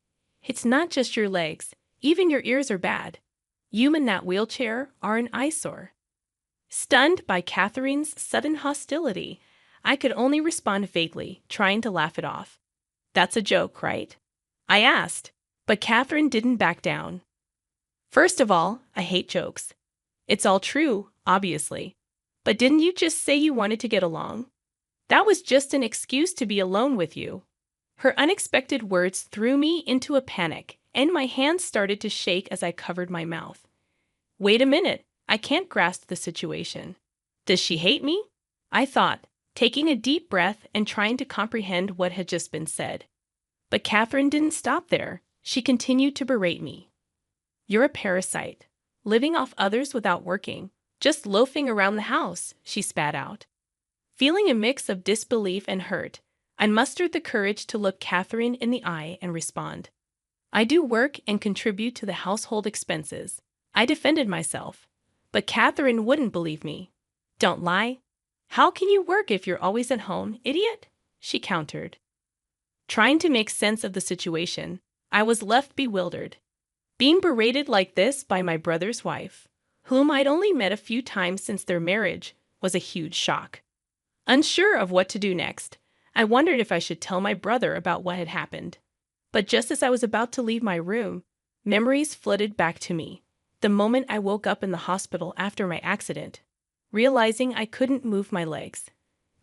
It's not just your legs, even your ears are bad. You in that wheelchair are an eyesore. Stunned by Catherine's sudden hostility, I could only respond vaguely, trying to laugh it off. That's a joke, right? I asked, but Catherine didn't back down. First of all, I hate jokes. It's all true, obviously. But didn't you just say you wanted to get along? That was just an excuse to be alone with you. Her unexpected words threw me into a panic, and my hands started to shake as I covered my mouth. Wait a minute, I can't grasp the situation. Does she hate me? I thought, taking a deep breath and trying to comprehend what had just been said. But Catherine didn't stop there. She continued to berate me. You're a parasite, living off others without working, just loafing around the house, she spat out. Feeling a mix of disbelief and hurt, I mustered the courage to look Catherine in the eye and respond. I do work and contribute to the household expenses. I defended myself. But Catherine wouldn't believe me. Don't lie. How can you work if you're always at home, idiot? She countered. Trying to make sense of the situation, I was left bewildered. Being berated like this by my brother's wife, whom I'd only met a few times since their marriage, was a huge shock. Unsure of what to do next, I wondered if I should tell my brother about what had happened. But just as I was about to leave my room, memories flooded back to me. The moment I woke up in the hospital after my accident, realizing I couldn't move my legs.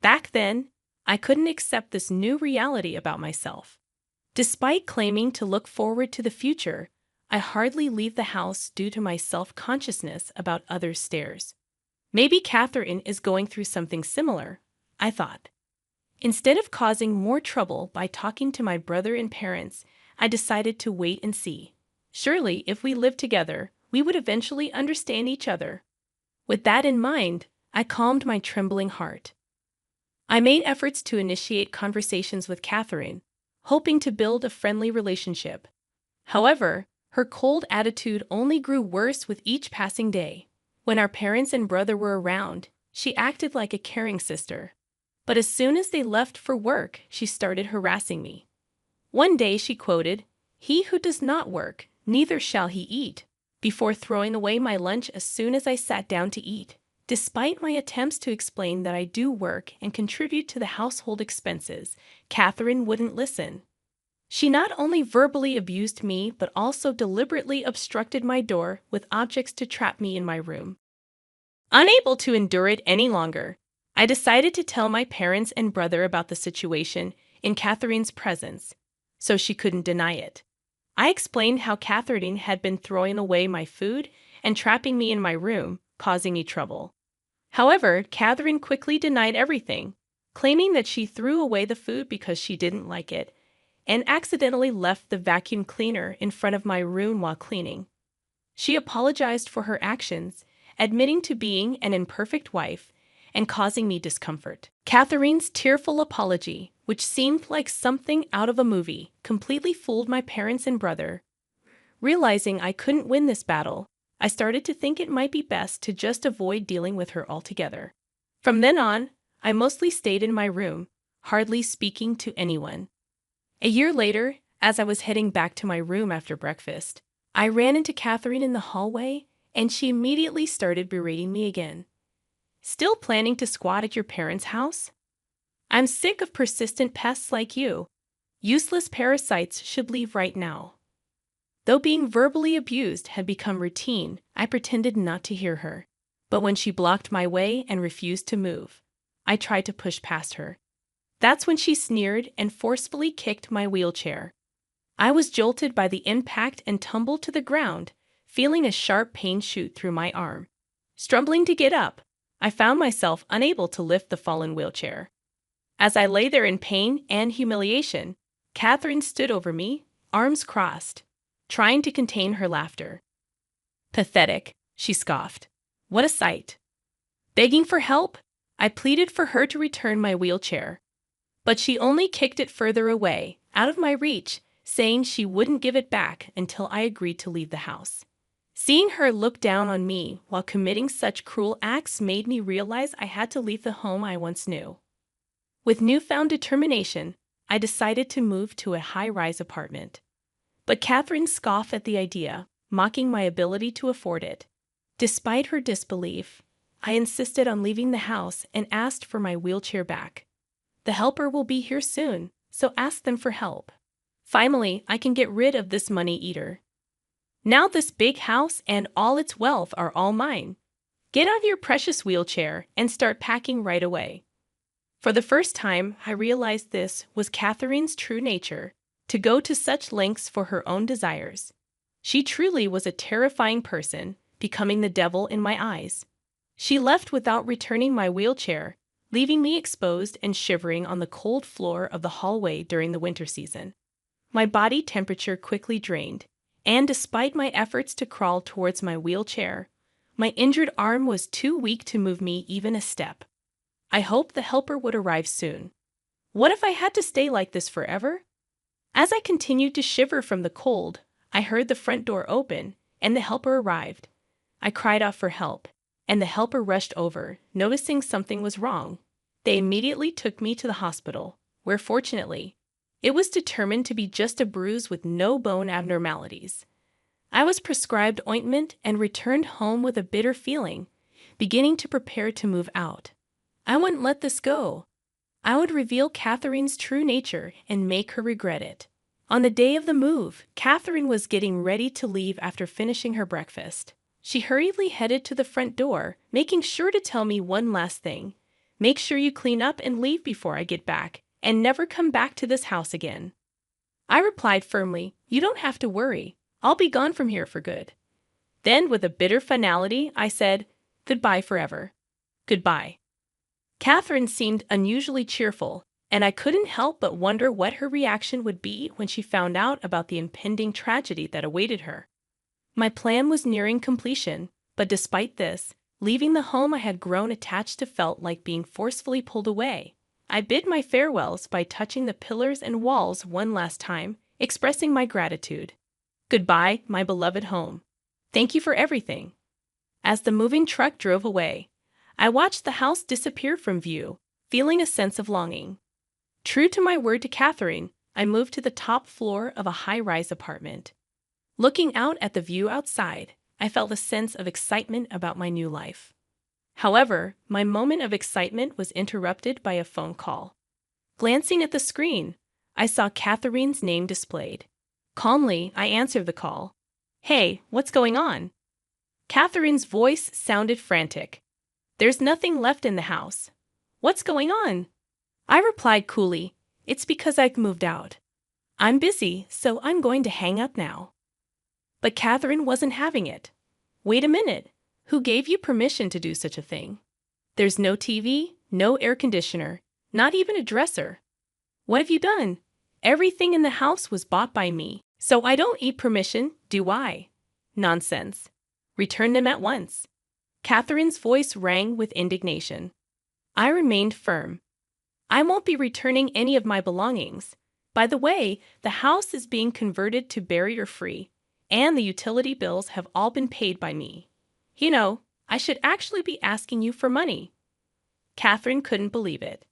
Back then, I couldn't accept this new reality about myself. Despite claiming to look forward to the future, I hardly leave the house due to my self-consciousness about others' stares. Maybe Catherine is going through something similar, I thought. Instead of causing more trouble by talking to my brother and parents, I decided to wait and see. Surely, if we lived together, we would eventually understand each other. With that in mind, I calmed my trembling heart. I made efforts to initiate conversations with Catherine, hoping to build a friendly relationship. However, her cold attitude only grew worse with each passing day. When our parents and brother were around, she acted like a caring sister. But as soon as they left for work, she started harassing me. One day she quoted, "He who does not work, neither shall he eat," before throwing away my lunch as soon as I sat down to eat. Despite my attempts to explain that I do work and contribute to the household expenses, Catherine wouldn't listen. She not only verbally abused me, but also deliberately obstructed my door with objects to trap me in my room. Unable to endure it any longer, I decided to tell my parents and brother about the situation in Catherine's presence, so she couldn't deny it. I explained how Catherine had been throwing away my food and trapping me in my room, causing me trouble. However, Catherine quickly denied everything, claiming that she threw away the food because she didn't like it, and accidentally left the vacuum cleaner in front of my room while cleaning. She apologized for her actions, admitting to being an imperfect wife and causing me discomfort. Catherine's tearful apology, which seemed like something out of a movie, completely fooled my parents and brother. Realizing I couldn't win this battle, I started to think it might be best to just avoid dealing with her altogether. From then on, I mostly stayed in my room, hardly speaking to anyone. A year later, as I was heading back to my room after breakfast, I ran into Catherine in the hallway, and she immediately started berating me again. Still planning to squat at your parents' house? I'm sick of persistent pests like you. Useless parasites should leave right now. Though being verbally abused had become routine, I pretended not to hear her. But when she blocked my way and refused to move, I tried to push past her. That's when she sneered and forcefully kicked my wheelchair. I was jolted by the impact and tumbled to the ground, feeling a sharp pain shoot through my arm. Struggling to get up, I found myself unable to lift the fallen wheelchair. As I lay there in pain and humiliation, Catherine stood over me, arms crossed, trying to contain her laughter. Pathetic, she scoffed. What a sight. Begging for help, I pleaded for her to return my wheelchair. But she only kicked it further away, out of my reach, saying she wouldn't give it back until I agreed to leave the house. Seeing her look down on me while committing such cruel acts made me realize I had to leave the home I once knew. With newfound determination, I decided to move to a high-rise apartment. But Catherine scoffed at the idea, mocking my ability to afford it. Despite her disbelief, I insisted on leaving the house and asked for my wheelchair back. The helper will be here soon, so ask them for help. Finally, I can get rid of this money eater. Now this big house and all its wealth are all mine. Get out of your precious wheelchair and start packing right away. For the first time, I realized this was Catherine's true nature, to go to such lengths for her own desires. She truly was a terrifying person, becoming the devil in my eyes. She left without returning my wheelchair, leaving me exposed and shivering on the cold floor of the hallway during the winter season. My body temperature quickly drained, and despite my efforts to crawl towards my wheelchair, my injured arm was too weak to move me even a step. I hoped the helper would arrive soon. What if I had to stay like this forever? As I continued to shiver from the cold, I heard the front door open, and the helper arrived. I cried out for help, and the helper rushed over, noticing something was wrong. They immediately took me to the hospital, where fortunately, it was determined to be just a bruise with no bone abnormalities. I was prescribed ointment and returned home with a bitter feeling, beginning to prepare to move out. I wouldn't let this go. I would reveal Catherine's true nature and make her regret it. On the day of the move, Catherine was getting ready to leave after finishing her breakfast. She hurriedly headed to the front door, making sure to tell me one last thing. Make sure you clean up and leave before I get back, and never come back to this house again. I replied firmly, you don't have to worry. I'll be gone from here for good. Then, with a bitter finality, I said, goodbye forever. Goodbye. Catherine seemed unusually cheerful, and I couldn't help but wonder what her reaction would be when she found out about the impending tragedy that awaited her. My plan was nearing completion, but despite this, leaving the home I had grown attached to felt like being forcefully pulled away. I bid my farewells by touching the pillars and walls one last time, expressing my gratitude. Goodbye, my beloved home. Thank you for everything. As the moving truck drove away, I watched the house disappear from view, feeling a sense of longing. True to my word to Catherine, I moved to the top floor of a high-rise apartment. Looking out at the view outside, I felt a sense of excitement about my new life. However, my moment of excitement was interrupted by a phone call. Glancing at the screen, I saw Catherine's name displayed. Calmly, I answered the call. Hey, what's going on? Catherine's voice sounded frantic. There's nothing left in the house. What's going on? I replied coolly, it's because I've moved out. I'm busy, so I'm going to hang up now. But Catherine wasn't having it. Wait a minute. Who gave you permission to do such a thing? There's no TV, no air conditioner, not even a dresser. What have you done? Everything in the house was bought by me, so I don't need permission, do I? Nonsense. Return them at once. Catherine's voice rang with indignation. I remained firm. I won't be returning any of my belongings. By the way, the house is being converted to barrier-free, and the utility bills have all been paid by me. You know, I should actually be asking you for money. Catherine couldn't believe it.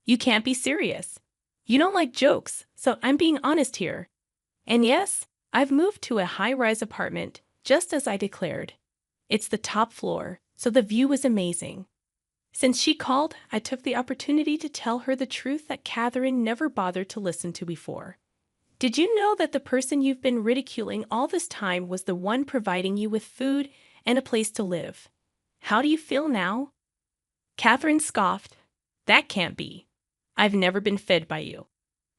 You can't be serious. You don't like jokes, so I'm being honest here. And yes, I've moved to a high-rise apartment, just as I declared. It's the top floor, so the view is amazing. Since she called, I took the opportunity to tell her the truth that Catherine never bothered to listen to before. Did you know that the person you've been ridiculing all this time was the one providing you with food and a place to live? How do you feel now? Catherine scoffed. That can't be. I've never been fed by you.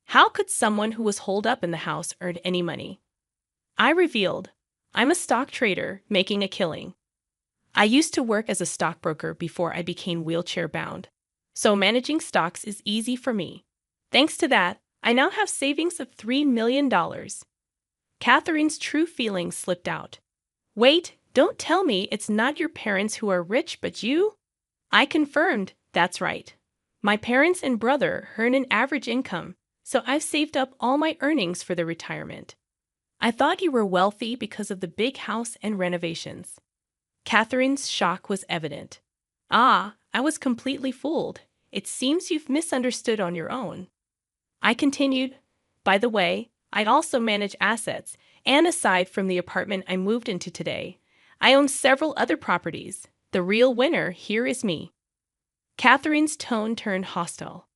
How could someone who was holed up in the house earn any money? I revealed, I'm a stock trader making a killing. I used to work as a stockbroker before I became wheelchair-bound, so managing stocks is easy for me. Thanks to that, I now have savings of $3 million. Catherine's true feelings slipped out. Wait, don't tell me it's not your parents who are rich but you? I confirmed, that's right. My parents and brother earn an average income, so I've saved up all my earnings for their retirement. I thought you were wealthy because of the big house and renovations. Catherine's shock was evident. Ah, I was completely fooled. it seems you've misunderstood on your own. I continued, by the way, I also manage assets, and aside from the apartment I moved into today, I own several other properties. The real winner here is me. Catherine's tone turned hostile.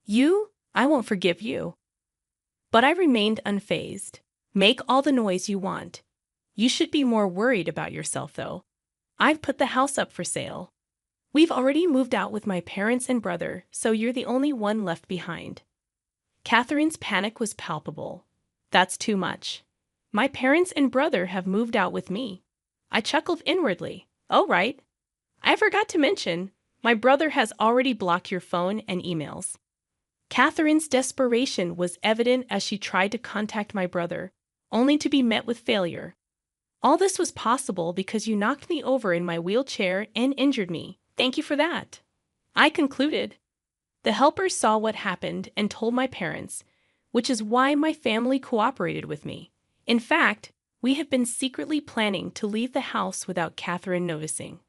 You? I won't forgive you. But I remained unfazed. Make all the noise you want. You should be more worried about yourself, though. I've put the house up for sale. We've already moved out with my parents and brother, so you're the only one left behind. Catherine's panic was palpable. That's too much. My parents and brother have moved out with me. I chuckled inwardly. Oh, right. I forgot to mention, my brother has already blocked your phone and emails. Catherine's desperation was evident as she tried to contact my brother, only to be met with failure. All this was possible because you knocked me over in my wheelchair and injured me. Thank you for that. I concluded. The helpers saw what happened and told my parents, which is why my family cooperated with me. In fact, we have been secretly planning to leave the house without Catherine noticing.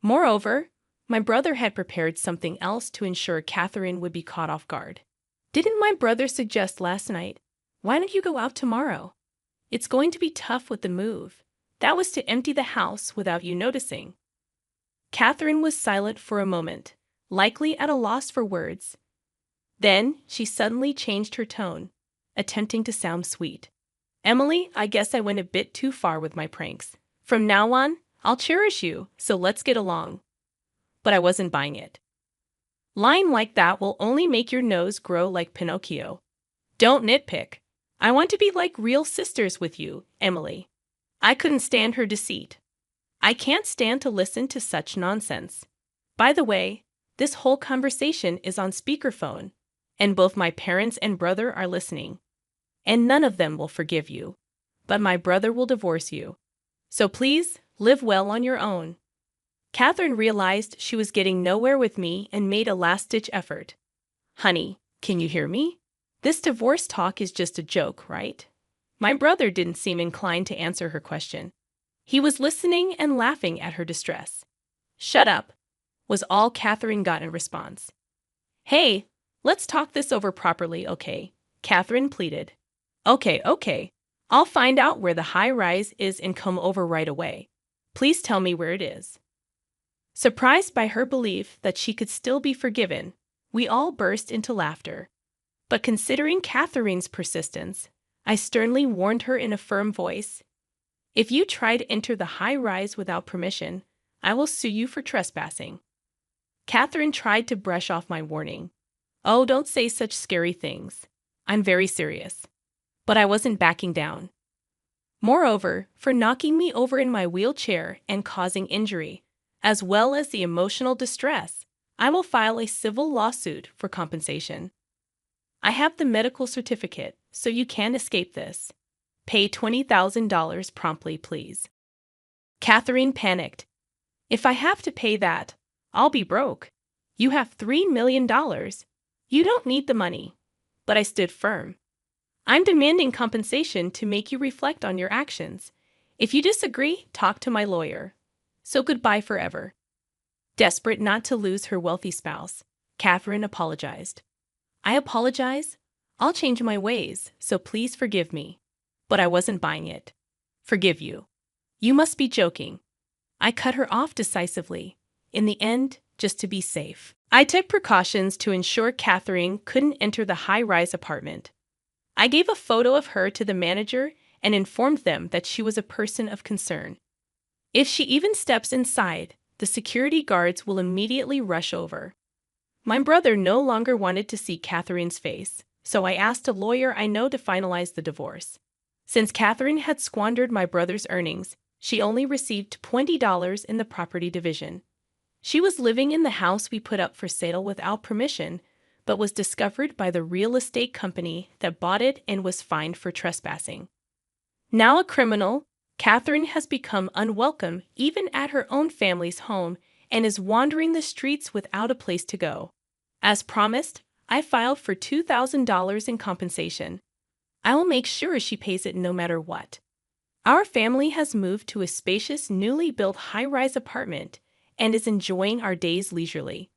Moreover, my brother had prepared something else to ensure Catherine would be caught off guard. Didn't my brother suggest last night, why don't you go out tomorrow? It's going to be tough with the move. That was to empty the house without you noticing. Catherine was silent for a moment, likely at a loss for words. Then she suddenly changed her tone, attempting to sound sweet. Emily, I guess I went a bit too far with my pranks. From now on, I'll cherish you, so let's get along. But I wasn't buying it. Lying like that will only make your nose grow like Pinocchio. Don't nitpick. I want to be like real sisters with you, Emily. I couldn't stand her deceit. I can't stand to listen to such nonsense. By the way, this whole conversation is on speakerphone, and both my parents and brother are listening. And none of them will forgive you. But my brother will divorce you. So please, live well on your own. Catherine realized she was getting nowhere with me and made a last-ditch effort. Honey, can you hear me? This divorce talk is just a joke, right? My brother didn't seem inclined to answer her question. He was listening and laughing at her distress. Shut up, was all Catherine got in response. Hey, let's talk this over properly, okay? Catherine pleaded. Okay. I'll find out where the high-rise is and come over right away. Please tell me where it is. Surprised by her belief that she could still be forgiven, we all burst into laughter. But considering Catherine's persistence, I sternly warned her in a firm voice, if you try to enter the high-rise without permission, I will sue you for trespassing. Catherine tried to brush off my warning. Oh, don't say such scary things. I'm very serious. But I wasn't backing down. Moreover, for knocking me over in my wheelchair and causing injury, as well as the emotional distress, I will file a civil lawsuit for compensation. I have the medical certificate, so you can't escape this. Pay $20,000 promptly, please. Catherine panicked. If I have to pay that, I'll be broke. You have $3 million. You don't need the money. But I stood firm. I'm demanding compensation to make you reflect on your actions. If you disagree, talk to my lawyer. So goodbye forever. Desperate not to lose her wealthy spouse, Catherine apologized. I apologize. I'll change my ways, so please forgive me. But I wasn't buying it. Forgive you. You must be joking. I cut her off decisively. In the end, just to be safe, I took precautions to ensure Catherine couldn't enter the high-rise apartment. I gave a photo of her to the manager and informed them that she was a person of concern. If she even steps inside, the security guards will immediately rush over. My brother no longer wanted to see Catherine's face, so I asked a lawyer I know to finalize the divorce. Since Catherine had squandered my brother's earnings, she only received $20 in the property division. She was living in the house we put up for sale without permission, but was discovered by the real estate company that bought it and was fined for trespassing. Now a criminal, Catherine has become unwelcome even at her own family's home and is wandering the streets without a place to go. As promised, I filed for $2,000 in compensation. I will make sure she pays it no matter what. Our family has moved to a spacious, newly built high-rise apartment and is enjoying our days leisurely.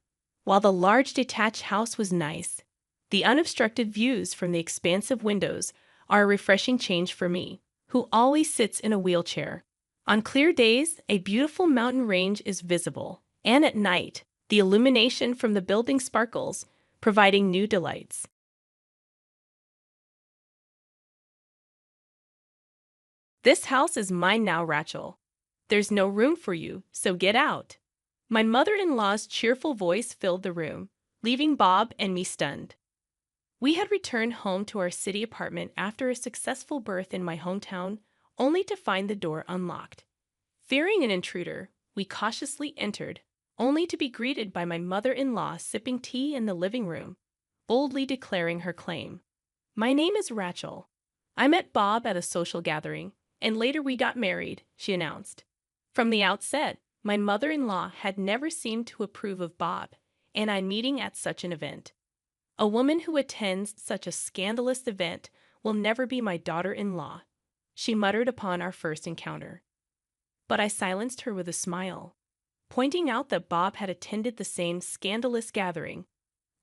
While the large detached house was nice, the unobstructed views from the expansive windows are a refreshing change for me, who always sits in a wheelchair. On clear days, a beautiful mountain range is visible, and at night, the illumination from the building sparkles, providing new delights. This house is mine now, Rachel. There's no room for you, so get out. My mother-in-law's cheerful voice filled the room, leaving Bob and me stunned. We had returned home to our city apartment after a successful birth in my hometown, only to find the door unlocked. Fearing an intruder, we cautiously entered, only to be greeted by my mother-in-law sipping tea in the living room, boldly declaring her claim. "My name is Rachel. I met Bob at a social gathering, and later we got married," she announced. From the outset, my mother-in-law had never seemed to approve of Bob and I meeting at such an event. "A woman who attends such a scandalous event will never be my daughter-in-law," she muttered upon our first encounter. But I silenced her with a smile, pointing out that Bob had attended the same scandalous gathering.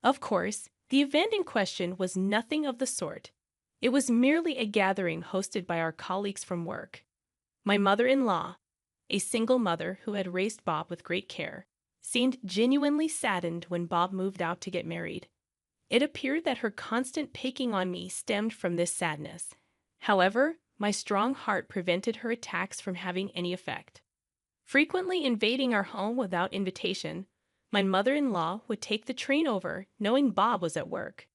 Of course, the event in question was nothing of the sort. It was merely a gathering hosted by our colleagues from work. My mother-in-law, a single mother who had raised Bob with great care, seemed genuinely saddened when Bob moved out to get married. It appeared that her constant picking on me stemmed from this sadness. However, my strong heart prevented her attacks from having any effect. Frequently invading our home without invitation, my mother-in-law would take the train over, knowing Bob was at work.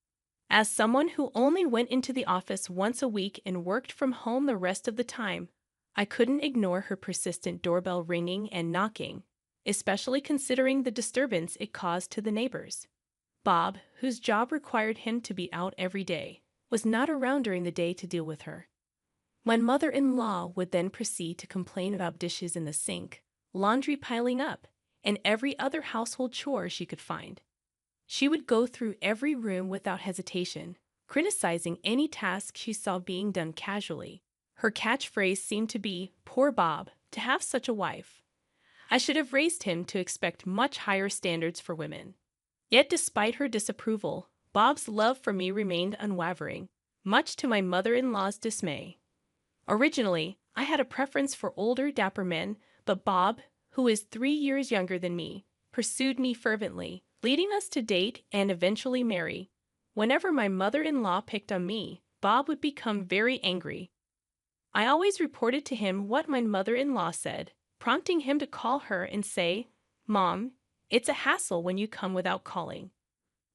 As someone who only went into the office once a week and worked from home the rest of the time, I couldn't ignore her persistent doorbell ringing and knocking, especially considering the disturbance it caused to the neighbors. Bob, whose job required him to be out every day, was not around during the day to deal with her. My mother-in-law would then proceed to complain about dishes in the sink, laundry piling up, and every other household chore she could find. She would go through every room without hesitation, criticizing any task she saw being done casually. Her catchphrase seemed to be, "Poor Bob, to have such a wife." I should have raised him to expect much higher standards for women. Yet despite her disapproval, Bob's love for me remained unwavering, much to my mother-in-law's dismay. Originally, I had a preference for older, dapper men, but Bob, who is 3 years younger than me, pursued me fervently, leading us to date and eventually marry. Whenever my mother-in-law picked on me, Bob would become very angry. I always reported to him what my mother-in-law said, prompting him to call her and say, "Mom, it's a hassle when you come without calling.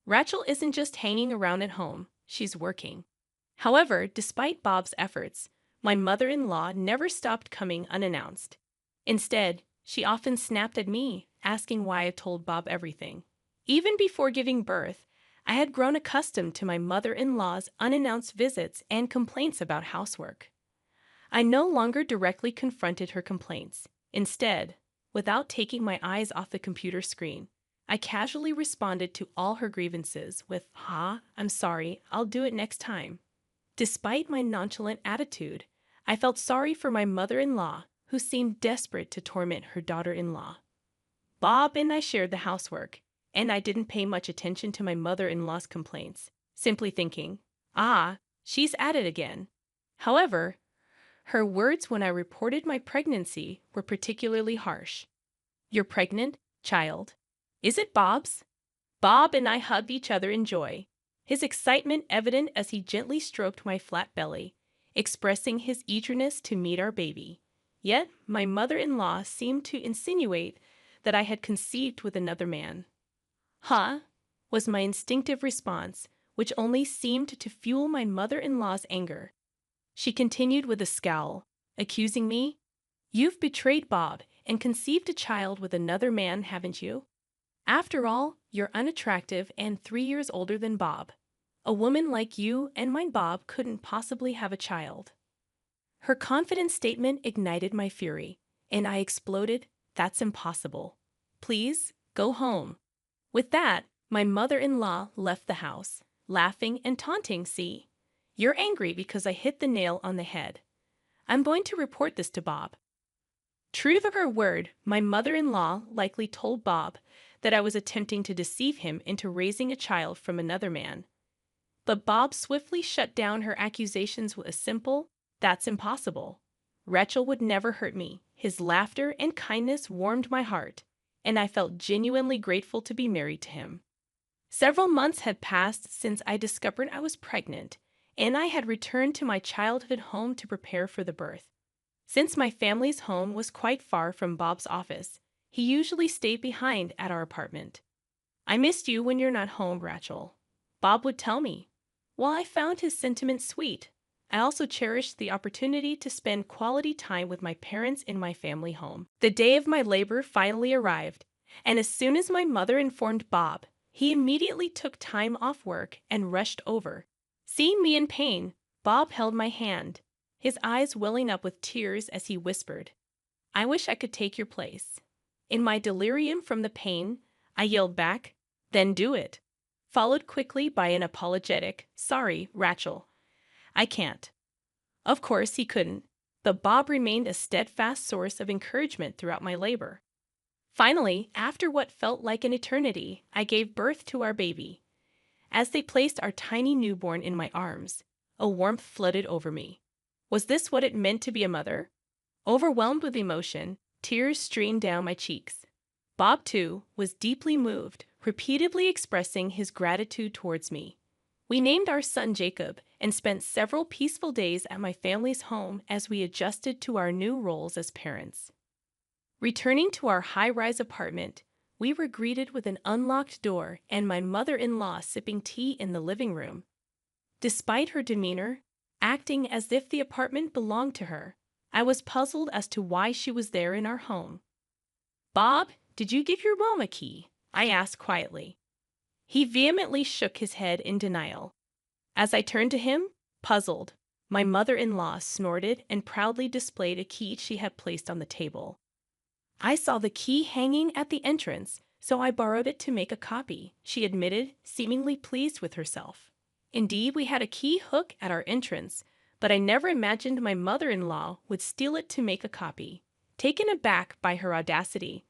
Rachel isn't just hanging around at home, she's working." However, despite Bob's efforts, my mother-in-law never stopped coming unannounced. Instead, she often snapped at me, asking why I told Bob everything. Even before giving birth, I had grown accustomed to my mother-in-law's unannounced visits and complaints about housework. I no longer directly confronted her complaints. Instead, without taking my eyes off the computer screen, I casually responded to all her grievances with, "I'm sorry, I'll do it next time." Despite my nonchalant attitude, I felt sorry for my mother-in-law, who seemed desperate to torment her daughter-in-law. Bob and I shared the housework, and I didn't pay much attention to my mother-in-law's complaints, simply thinking, she's at it again. However, her words when I reported my pregnancy were particularly harsh. "You're pregnant, child. Is it Bob's?" Bob and I hugged each other in joy, his excitement evident as he gently stroked my flat belly, expressing his eagerness to meet our baby. Yet my mother-in-law seemed to insinuate that I had conceived with another man. Was my instinctive response, which only seemed to fuel my mother-in-law's anger. She continued with a scowl, accusing me, "You've betrayed Bob and conceived a child with another man, haven't you? After all, you're unattractive and 3 years older than Bob. A woman like you and my Bob couldn't possibly have a child." Her confident statement ignited my fury, and I exploded, "That's impossible. Please, go home." With that, my mother-in-law left the house, laughing and taunting, "See, you're angry because I hit the nail on the head. I'm going to report this to Bob." True to her word, my mother-in-law likely told Bob that I was attempting to deceive him into raising a child from another man. But Bob swiftly shut down her accusations with a simple, "That's impossible. Rachel would never hurt me." His laughter and kindness warmed my heart, and I felt genuinely grateful to be married to him. Several months had passed since I discovered I was pregnant, and I had returned to my childhood home to prepare for the birth. Since my family's home was quite far from Bob's office, he usually stayed behind at our apartment. "I missed you when you're not home, Rachel," Bob would tell me. While I found his sentiments sweet, I also cherished the opportunity to spend quality time with my parents in my family home. The day of my labor finally arrived, and as soon as my mother informed Bob, he immediately took time off work and rushed over. Seeing me in pain, Bob held my hand, his eyes welling up with tears as he whispered, "I wish I could take your place." In my delirium from the pain, I yelled back, "Then do it," followed quickly by an apologetic, "Sorry, Rachel, I can't." Of course he couldn't, but Bob remained a steadfast source of encouragement throughout my labor. Finally, after what felt like an eternity, I gave birth to our baby. As they placed our tiny newborn in my arms, a warmth flooded over me. Was this what it meant to be a mother? Overwhelmed with emotion, tears streamed down my cheeks. Bob, too, was deeply moved, repeatedly expressing his gratitude towards me. We named our son Jacob and spent several peaceful days at my family's home as we adjusted to our new roles as parents. Returning to our high-rise apartment, we were greeted with an unlocked door and my mother-in-law sipping tea in the living room. Despite her demeanor, acting as if the apartment belonged to her, I was puzzled as to why she was there in our home. "Bob, did you give your mom a key?" I asked quietly. He vehemently shook his head in denial. As I turned to him, puzzled, my mother-in-law snorted and proudly displayed a key she had placed on the table. "I saw the key hanging at the entrance, so I borrowed it to make a copy," she admitted, seemingly pleased with herself. Indeed, we had a key hook at our entrance, but I never imagined my mother-in-law would steal it to make a copy. Taken aback by her audacity,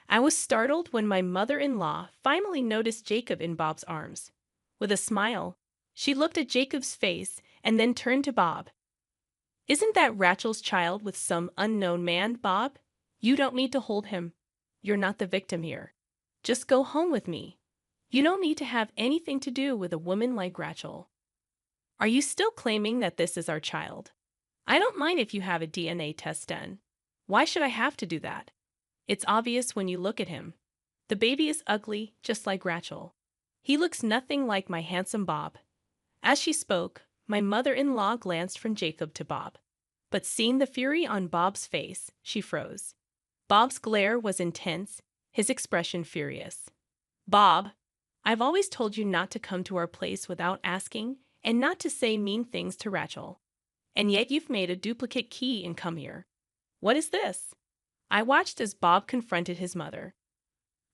I was startled when my mother-in-law finally noticed Jacob in Bob's arms. With a smile, she looked at Jacob's face and then turned to Bob. "Isn't that Rachel's child with some unknown man, Bob? You don't need to hold him. You're not the victim here. Just go home with me. You don't need to have anything to do with a woman like Rachel." "Are you still claiming that this is our child?" "I don't mind if you have a DNA test done. Why should I have to do that? It's obvious when you look at him. The baby is ugly, just like Rachel. He looks nothing like my handsome Bob." As she spoke, my mother-in-law glanced from Jacob to Bob. But seeing the fury on Bob's face, she froze. Bob's glare was intense, his expression furious. "Bob, I've always told you not to come to our place without asking and not to say mean things to Rachel. And yet you've made a duplicate key and come here. What is this?" I watched as Bob confronted his mother.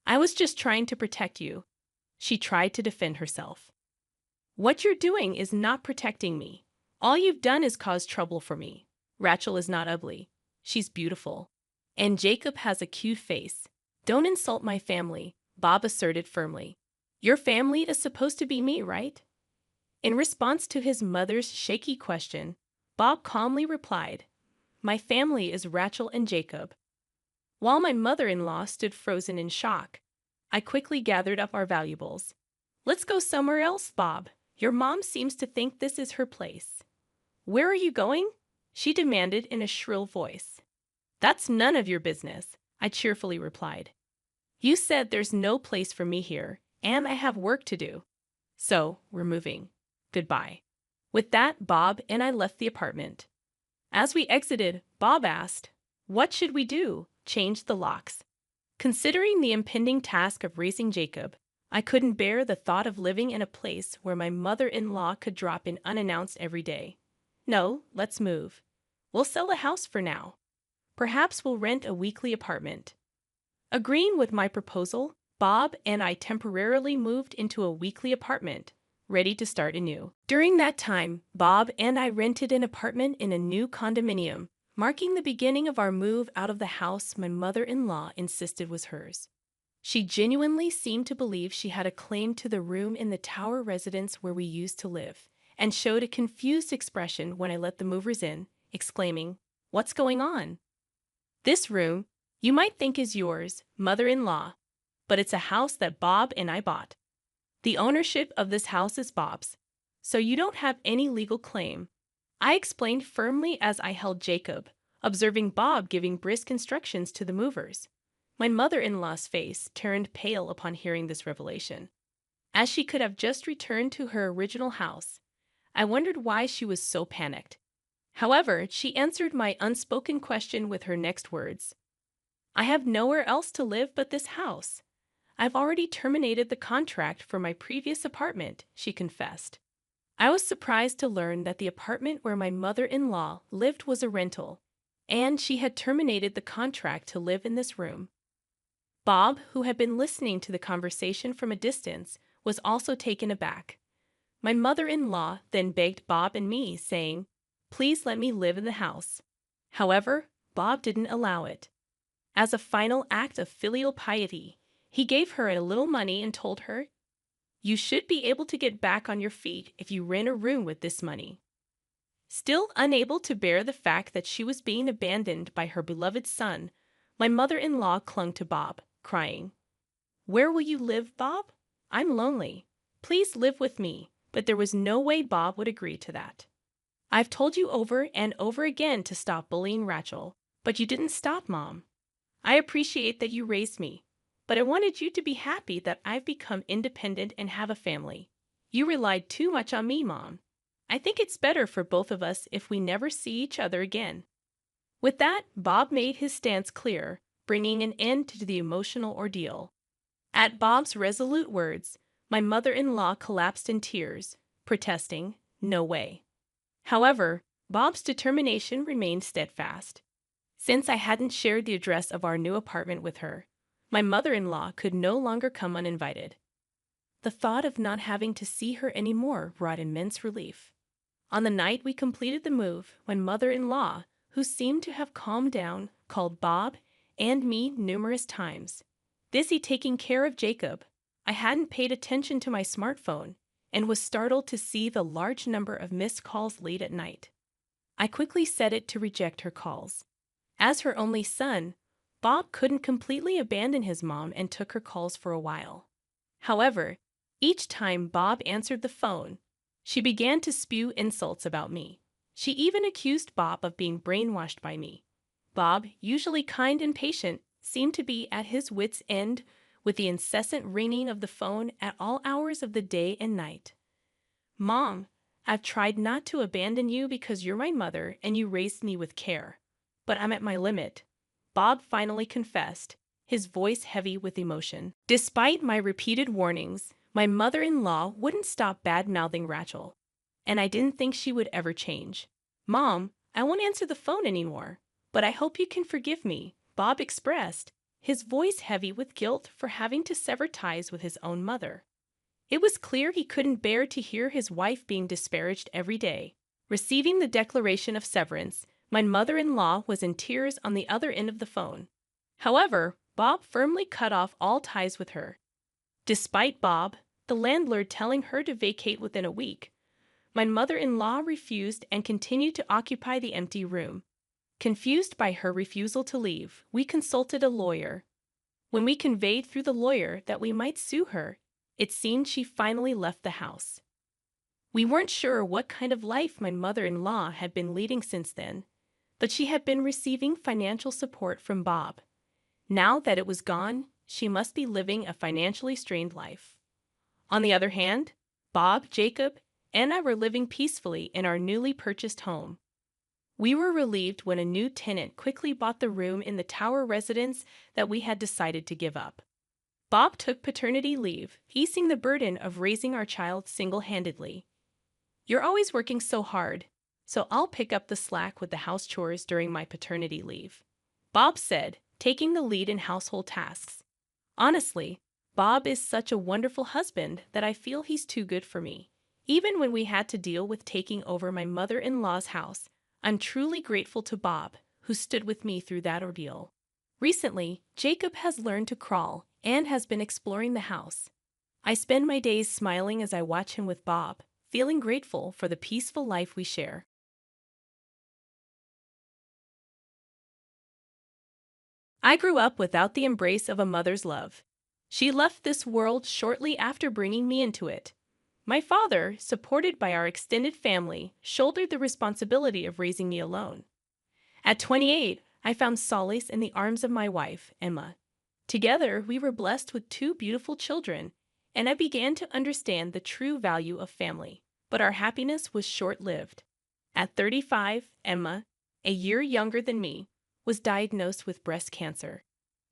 "I was just trying to protect you." She tried to defend herself. "What you're doing is not protecting me. All you've done is cause trouble for me. Rachel is not ugly. She's beautiful. And Jacob has a cute face. Don't insult my family," Bob asserted firmly. "Your family is supposed to be me, right?" In response to his mother's shaky question, Bob calmly replied, "My family is Rachel and Jacob." While my mother-in-law stood frozen in shock, I quickly gathered up our valuables. "Let's go somewhere else, Bob. Your mom seems to think this is her place." "Where are you going?" she demanded in a shrill voice. "That's none of your business," I cheerfully replied. "You said there's no place for me here, and I have work to do. So, we're moving. Goodbye." With that, Bob and I left the apartment. As we exited, Bob asked, "What should we do? Change the locks?" Considering the impending task of raising Jacob, I couldn't bear the thought of living in a place where my mother-in-law could drop in unannounced every day. "No, let's move. We'll sell the house for now. Perhaps we'll rent a weekly apartment." Agreeing with my proposal, Bob and I temporarily moved into a weekly apartment, ready to start anew. During that time, Bob and I rented an apartment in a new condominium, marking the beginning of our move out of the house my mother-in-law insisted was hers. She genuinely seemed to believe she had a claim to the room in the tower residence where we used to live, and showed a confused expression when I let the movers in, exclaiming, "What's going on? This room, you might think is yours, mother-in-law, but it's a house that Bob and I bought. The ownership of this house is Bob's, so you don't have any legal claim," I explained firmly as I held Jacob, observing Bob giving brisk instructions to the movers. My mother-in-law's face turned pale upon hearing this revelation. As she could have just returned to her original house, I wondered why she was so panicked. However, she answered my unspoken question with her next words. "I have nowhere else to live but this house. I've already terminated the contract for my previous apartment," she confessed. I was surprised to learn that the apartment where my mother-in-law lived was a rental, and she had terminated the contract to live in this room. Bob, who had been listening to the conversation from a distance, was also taken aback. My mother-in-law then begged Bob and me, saying, "Please let me live in the house." However, Bob didn't allow it. As a final act of filial piety, he gave her a little money and told her, "You should be able to get back on your feet if you rent a room with this money." Still unable to bear the fact that she was being abandoned by her beloved son, my mother-in-law clung to Bob, crying, "Where will you live, Bob? I'm lonely. Please live with me." But there was no way Bob would agree to that. "I've told you over and over again to stop bullying Rachel, but you didn't stop, Mom. I appreciate that you raised me, but I wanted you to be happy that I've become independent and have a family. You relied too much on me, Mom. I think it's better for both of us if we never see each other again." With that, Bob made his stance clear, bringing an end to the emotional ordeal. At Bob's resolute words, my mother-in-law collapsed in tears, protesting, "No way." However, Bob's determination remained steadfast. Since I hadn't shared the address of our new apartment with her, my mother-in-law could no longer come uninvited. The thought of not having to see her anymore brought immense relief. On the night we completed the move, my mother-in-law, who seemed to have calmed down, called Bob and me numerous times. Busy taking care of Jacob, I hadn't paid attention to my smartphone and was startled to see the large number of missed calls late at night. I quickly set it to reject her calls. As her only son, Bob couldn't completely abandon his mom and took her calls for a while. However, each time Bob answered the phone, she began to spew insults about me. She even accused Bob of being brainwashed by me. Bob, usually kind and patient, seemed to be at his wits' end with the incessant ringing of the phone at all hours of the day and night. "Mom, I've tried not to abandon you because you're my mother and you raised me with care, but I'm at my limit," Bob finally confessed, his voice heavy with emotion. Despite my repeated warnings, my mother-in-law wouldn't stop bad-mouthing Rachel, and I didn't think she would ever change. "Mom, I won't answer the phone anymore, but I hope you can forgive me," Bob expressed, his voice heavy with guilt for having to sever ties with his own mother. It was clear he couldn't bear to hear his wife being disparaged every day. Receiving the declaration of severance, my mother-in-law was in tears on the other end of the phone. However, Bob firmly cut off all ties with her. Despite Bob, the landlord, telling her to vacate within a week, my mother-in-law refused and continued to occupy the empty room. Confused by her refusal to leave, we consulted a lawyer. When we conveyed through the lawyer that we might sue her, it seemed she finally left the house. We weren't sure what kind of life my mother-in-law had been leading since then, but she had been receiving financial support from Bob. Now that it was gone, she must be living a financially strained life. On the other hand, Bob, Jacob, and I were living peacefully in our newly purchased home. We were relieved when a new tenant quickly bought the room in the tower residence that we had decided to give up. Bob took paternity leave, easing the burden of raising our child single-handedly. "You're always working so hard, so I'll pick up the slack with the house chores during my paternity leave," Bob said, taking the lead in household tasks. Honestly, Bob is such a wonderful husband that I feel he's too good for me. Even when we had to deal with taking over my mother-in-law's house, I'm truly grateful to Bob, who stood with me through that ordeal. Recently, Jacob has learned to crawl, and has been exploring the house. I spend my days smiling as I watch him with Bob, feeling grateful for the peaceful life we share. I grew up without the embrace of a mother's love. She left this world shortly after bringing me into it. My father, supported by our extended family, shouldered the responsibility of raising me alone. At 28, I found solace in the arms of my wife, Emma. Together, we were blessed with two beautiful children, and I began to understand the true value of family. But our happiness was short-lived. At 35, Emma, a year younger than me, was diagnosed with breast cancer.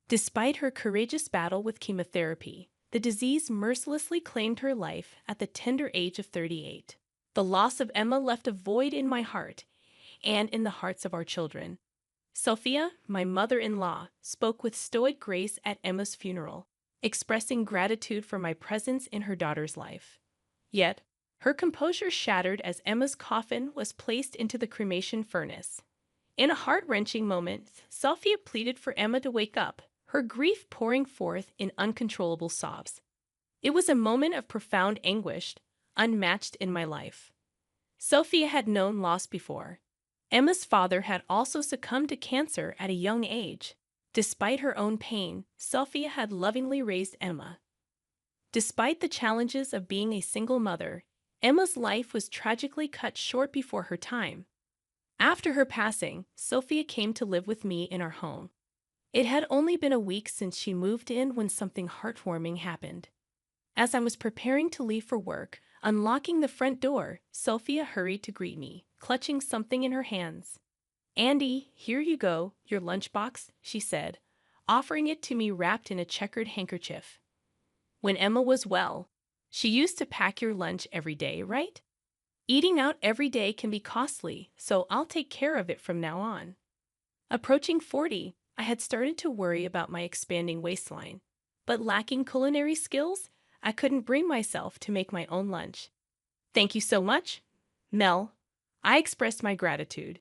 Despite her courageous battle with chemotherapy, the disease mercilessly claimed her life at the tender age of 38. The loss of Emma left a void in my heart and in the hearts of our children. Sophia, my mother-in-law, spoke with stoic grace at Emma's funeral, expressing gratitude for my presence in her daughter's life. Yet, her composure shattered as Emma's coffin was placed into the cremation furnace. In a heart-wrenching moment, Sophia pleaded for Emma to wake up, her grief pouring forth in uncontrollable sobs. It was a moment of profound anguish, unmatched in my life. Sophia had known loss before. Emma's father had also succumbed to cancer at a young age. Despite her own pain, Sophia had lovingly raised Emma. Despite the challenges of being a single mother, Emma's life was tragically cut short before her time. After her passing, Sophia came to live with me in our home. It had only been a week since she moved in when something heartwarming happened. As I was preparing to leave for work, unlocking the front door, Sophia hurried to greet me, clutching something in her hands. "Andy, here you go, your lunchbox," she said, offering it to me wrapped in a checkered handkerchief. "When Emma was well, she used to pack your lunch every day, right? Eating out every day can be costly, so I'll take care of it from now on." Approaching 40, I had started to worry about my expanding waistline. But lacking culinary skills, I couldn't bring myself to make my own lunch. "Thank you so much, Mel." I expressed my gratitude.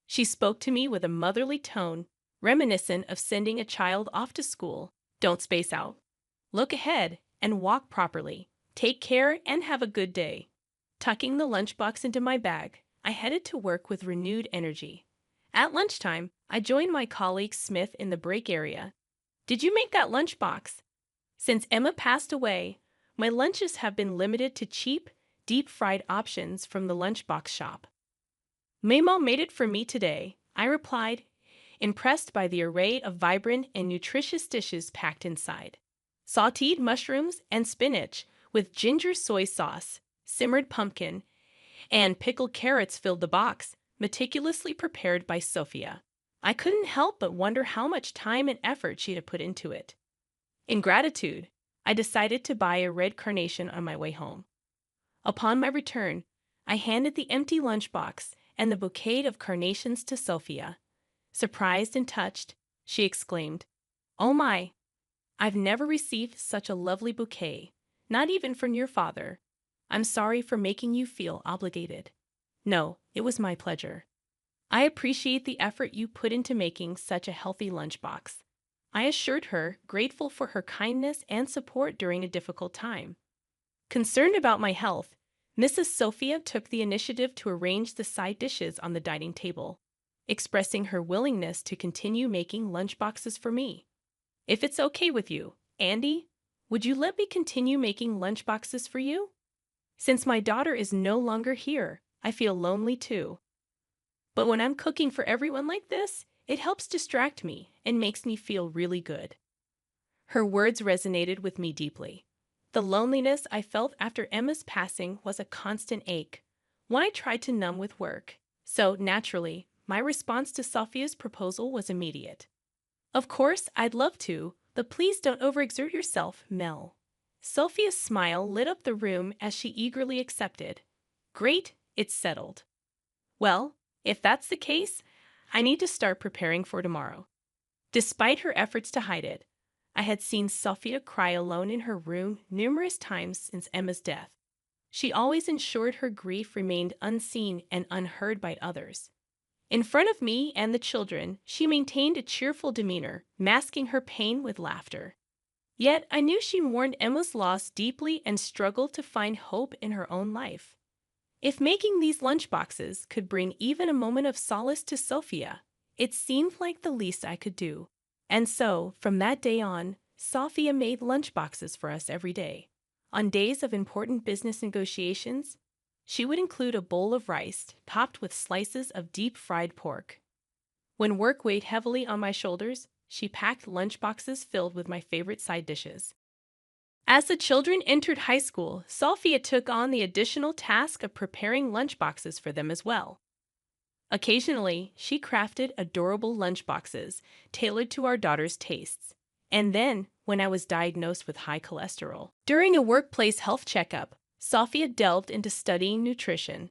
She spoke to me with a motherly tone, reminiscent of sending a child off to school. "Don't space out. Look ahead and walk properly. Take care and have a good day." Tucking the lunchbox into my bag, I headed to work with renewed energy. At lunchtime, I joined my colleague Smith in the break area. "Did you make that lunchbox?" Since Emma passed away, my lunches have been limited to cheap, deep-fried options from the lunchbox shop. "Mama made it for me today," I replied, impressed by the array of vibrant and nutritious dishes packed inside. Sauteed mushrooms and spinach with ginger soy sauce, simmered pumpkin, and pickled carrots filled the box, meticulously prepared by Sophia. I couldn't help but wonder how much time and effort she'd have put into it. In gratitude, I decided to buy a red carnation on my way home. Upon my return, I handed the empty lunchbox and the bouquet of carnations to Sophia. Surprised and touched, she exclaimed, "Oh my! I've never received such a lovely bouquet, not even from your father. I'm sorry for making you feel obligated." "No, it was my pleasure. I appreciate the effort you put into making such a healthy lunchbox," I assured her, grateful for her kindness and support during a difficult time. Concerned about my health, Mrs. Sophia took the initiative to arrange the side dishes on the dining table, expressing her willingness to continue making lunchboxes for me. "If it's okay with you, Andy, would you let me continue making lunchboxes for you? Since my daughter is no longer here, I feel lonely too. But when I'm cooking for everyone like this, it helps distract me and makes me feel really good." Her words resonated with me deeply. The loneliness I felt after Emma's passing was a constant ache, one I tried to numb with work. So, naturally, my response to Sophia's proposal was immediate. "Of course, I'd love to, but please don't overexert yourself, Mel." Sophia's smile lit up the room as she eagerly accepted. "Great, it's settled. Well, if that's the case, I need to start preparing for tomorrow." Despite her efforts to hide it, I had seen Sophia cry alone in her room numerous times since Emma's death. She always ensured her grief remained unseen and unheard by others. In front of me and the children, she maintained a cheerful demeanor, masking her pain with laughter. Yet I knew she mourned Emma's loss deeply and struggled to find hope in her own life. If making these lunchboxes could bring even a moment of solace to Sophia, it seemed like the least I could do. And so, from that day on, Sophia made lunchboxes for us every day. On days of important business negotiations, she would include a bowl of rice topped with slices of deep-fried pork. When work weighed heavily on my shoulders, she packed lunchboxes filled with my favorite side dishes. As the children entered high school, Sophia took on the additional task of preparing lunchboxes for them as well. Occasionally, she crafted adorable lunchboxes tailored to our daughter's tastes. And then, when I was diagnosed with high cholesterol, during a workplace health checkup, Sophia delved into studying nutrition.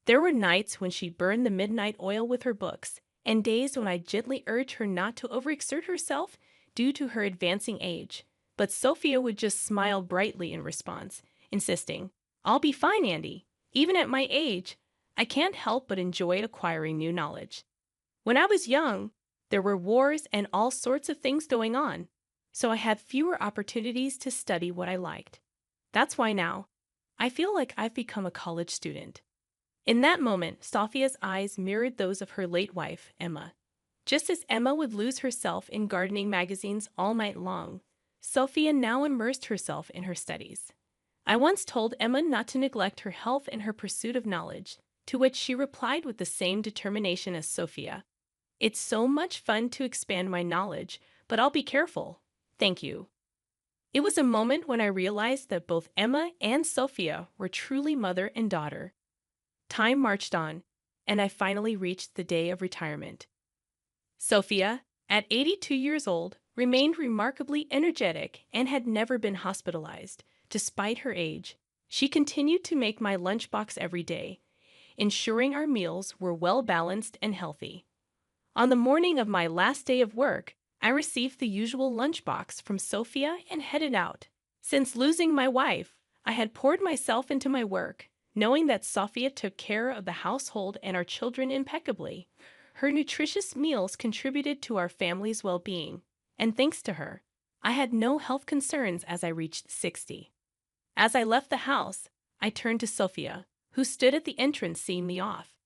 There were nights when she burned the midnight oil with her books, and days when I gently urged her not to overexert herself due to her advancing age. But Sophia would just smile brightly in response, insisting, "I'll be fine, Andy. Even at my age, I can't help but enjoy acquiring new knowledge." When I was young, there were wars and all sorts of things going on, so I had fewer opportunities to study what I liked. That's why now, I feel like I've become a college student. In that moment, Sophia's eyes mirrored those of her late wife, Emma. Just as Emma would lose herself in gardening magazines all night long, Sophia now immersed herself in her studies. I once told Emma not to neglect her health in her pursuit of knowledge, to which she replied with the same determination as Sophia. "It's so much fun to expand my knowledge, but I'll be careful. Thank you." It was a moment when I realized that both Emma and Sophia were truly mother and daughter. Time marched on, and I finally reached the day of retirement. Sophia, at 82 years old, remained remarkably energetic and had never been hospitalized. Despite her age, she continued to make my lunchbox every day, ensuring our meals were well-balanced and healthy. On the morning of my last day of work, I received the usual lunchbox from Sophia and headed out. Since losing my wife, I had poured myself into my work, knowing that Sophia took care of the household and our children impeccably. Her nutritious meals contributed to our family's well-being, and thanks to her, I had no health concerns as I reached 60. As I left the house, I turned to Sophia, who stood at the entrance seeing me off.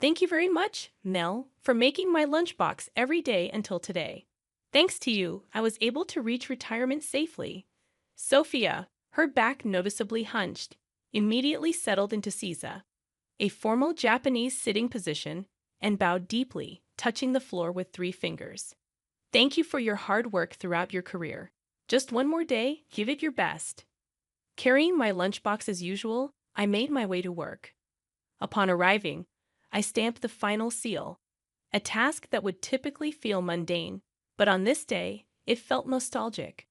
"Thank you very much, Mel, for making my lunchbox every day until today. Thanks to you, I was able to reach retirement safely." Sophia, her back noticeably hunched, immediately settled into seiza, a formal Japanese sitting position, and bowed deeply, touching the floor with 3 fingers. "Thank you for your hard work throughout your career. Just one more day, give it your best." Carrying my lunchbox as usual, I made my way to work. Upon arriving, I stamped the final seal, a task that would typically feel mundane, but on this day, it felt nostalgic.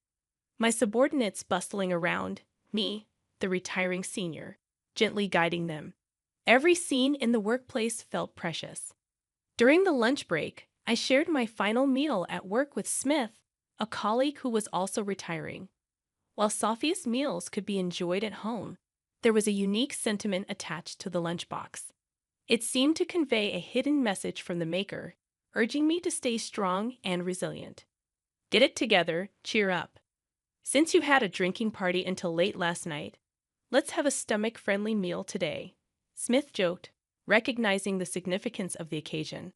My subordinates bustling around, me, the retiring senior, gently guiding them. Every scene in the workplace felt precious. During the lunch break, I shared my final meal at work with Smith, a colleague who was also retiring. While Sophia's meals could be enjoyed at home, there was a unique sentiment attached to the lunchbox. It seemed to convey a hidden message from the maker, urging me to stay strong and resilient. "Get it together, cheer up. Since you had a drinking party until late last night, let's have a stomach-friendly meal today," Smith joked, recognizing the significance of the occasion.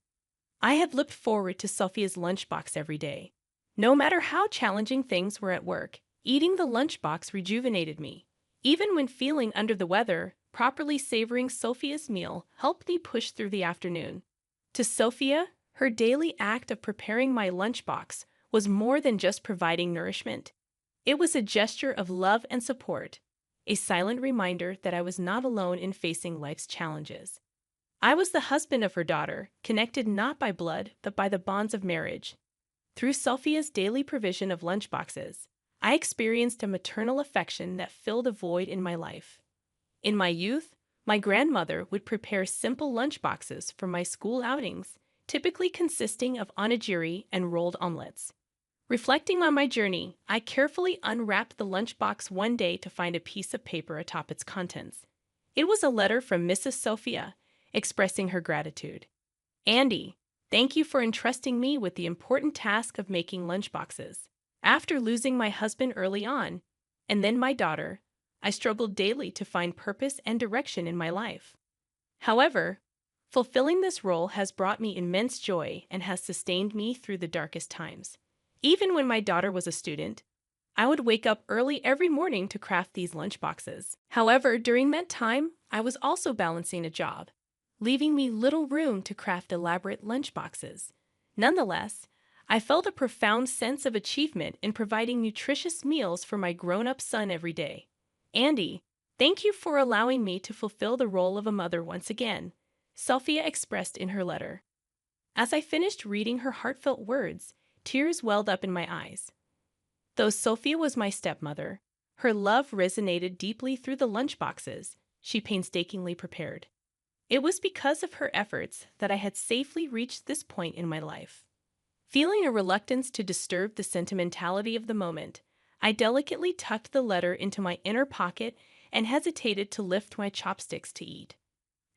I had looked forward to Sophia's lunchbox every day. No matter how challenging things were at work, eating the lunchbox rejuvenated me. Even when feeling under the weather, properly savoring Sophia's meal helped me push through the afternoon. To Sophia, her daily act of preparing my lunchbox was more than just providing nourishment. It was a gesture of love and support, a silent reminder that I was not alone in facing life's challenges. I was the husband of her daughter, connected not by blood, but by the bonds of marriage. Through Sophia's daily provision of lunchboxes, I experienced a maternal affection that filled a void in my life. In my youth, my grandmother would prepare simple lunchboxes for my school outings, typically consisting of onigiri and rolled omelets. Reflecting on my journey, I carefully unwrapped the lunchbox one day to find a piece of paper atop its contents. It was a letter from Mrs. Sophia, expressing her gratitude. "Andy, thank you for entrusting me with the important task of making lunchboxes. After losing my husband early on, and then my daughter, I struggled daily to find purpose and direction in my life. However, fulfilling this role has brought me immense joy and has sustained me through the darkest times. Even when my daughter was a student, I would wake up early every morning to craft these lunchboxes. However, during that time, I was also balancing a job, leaving me little room to craft elaborate lunchboxes. Nonetheless, I felt a profound sense of achievement in providing nutritious meals for my grown-up son every day. Andy, thank you for allowing me to fulfill the role of a mother once again, Sophia expressed in her letter. As I finished reading her heartfelt words, tears welled up in my eyes. Though Sophia was my stepmother, her love resonated deeply through the lunchboxes she painstakingly prepared. It was because of her efforts that I had safely reached this point in my life. Feeling a reluctance to disturb the sentimentality of the moment, I delicately tucked the letter into my inner pocket and hesitated to lift my chopsticks to eat.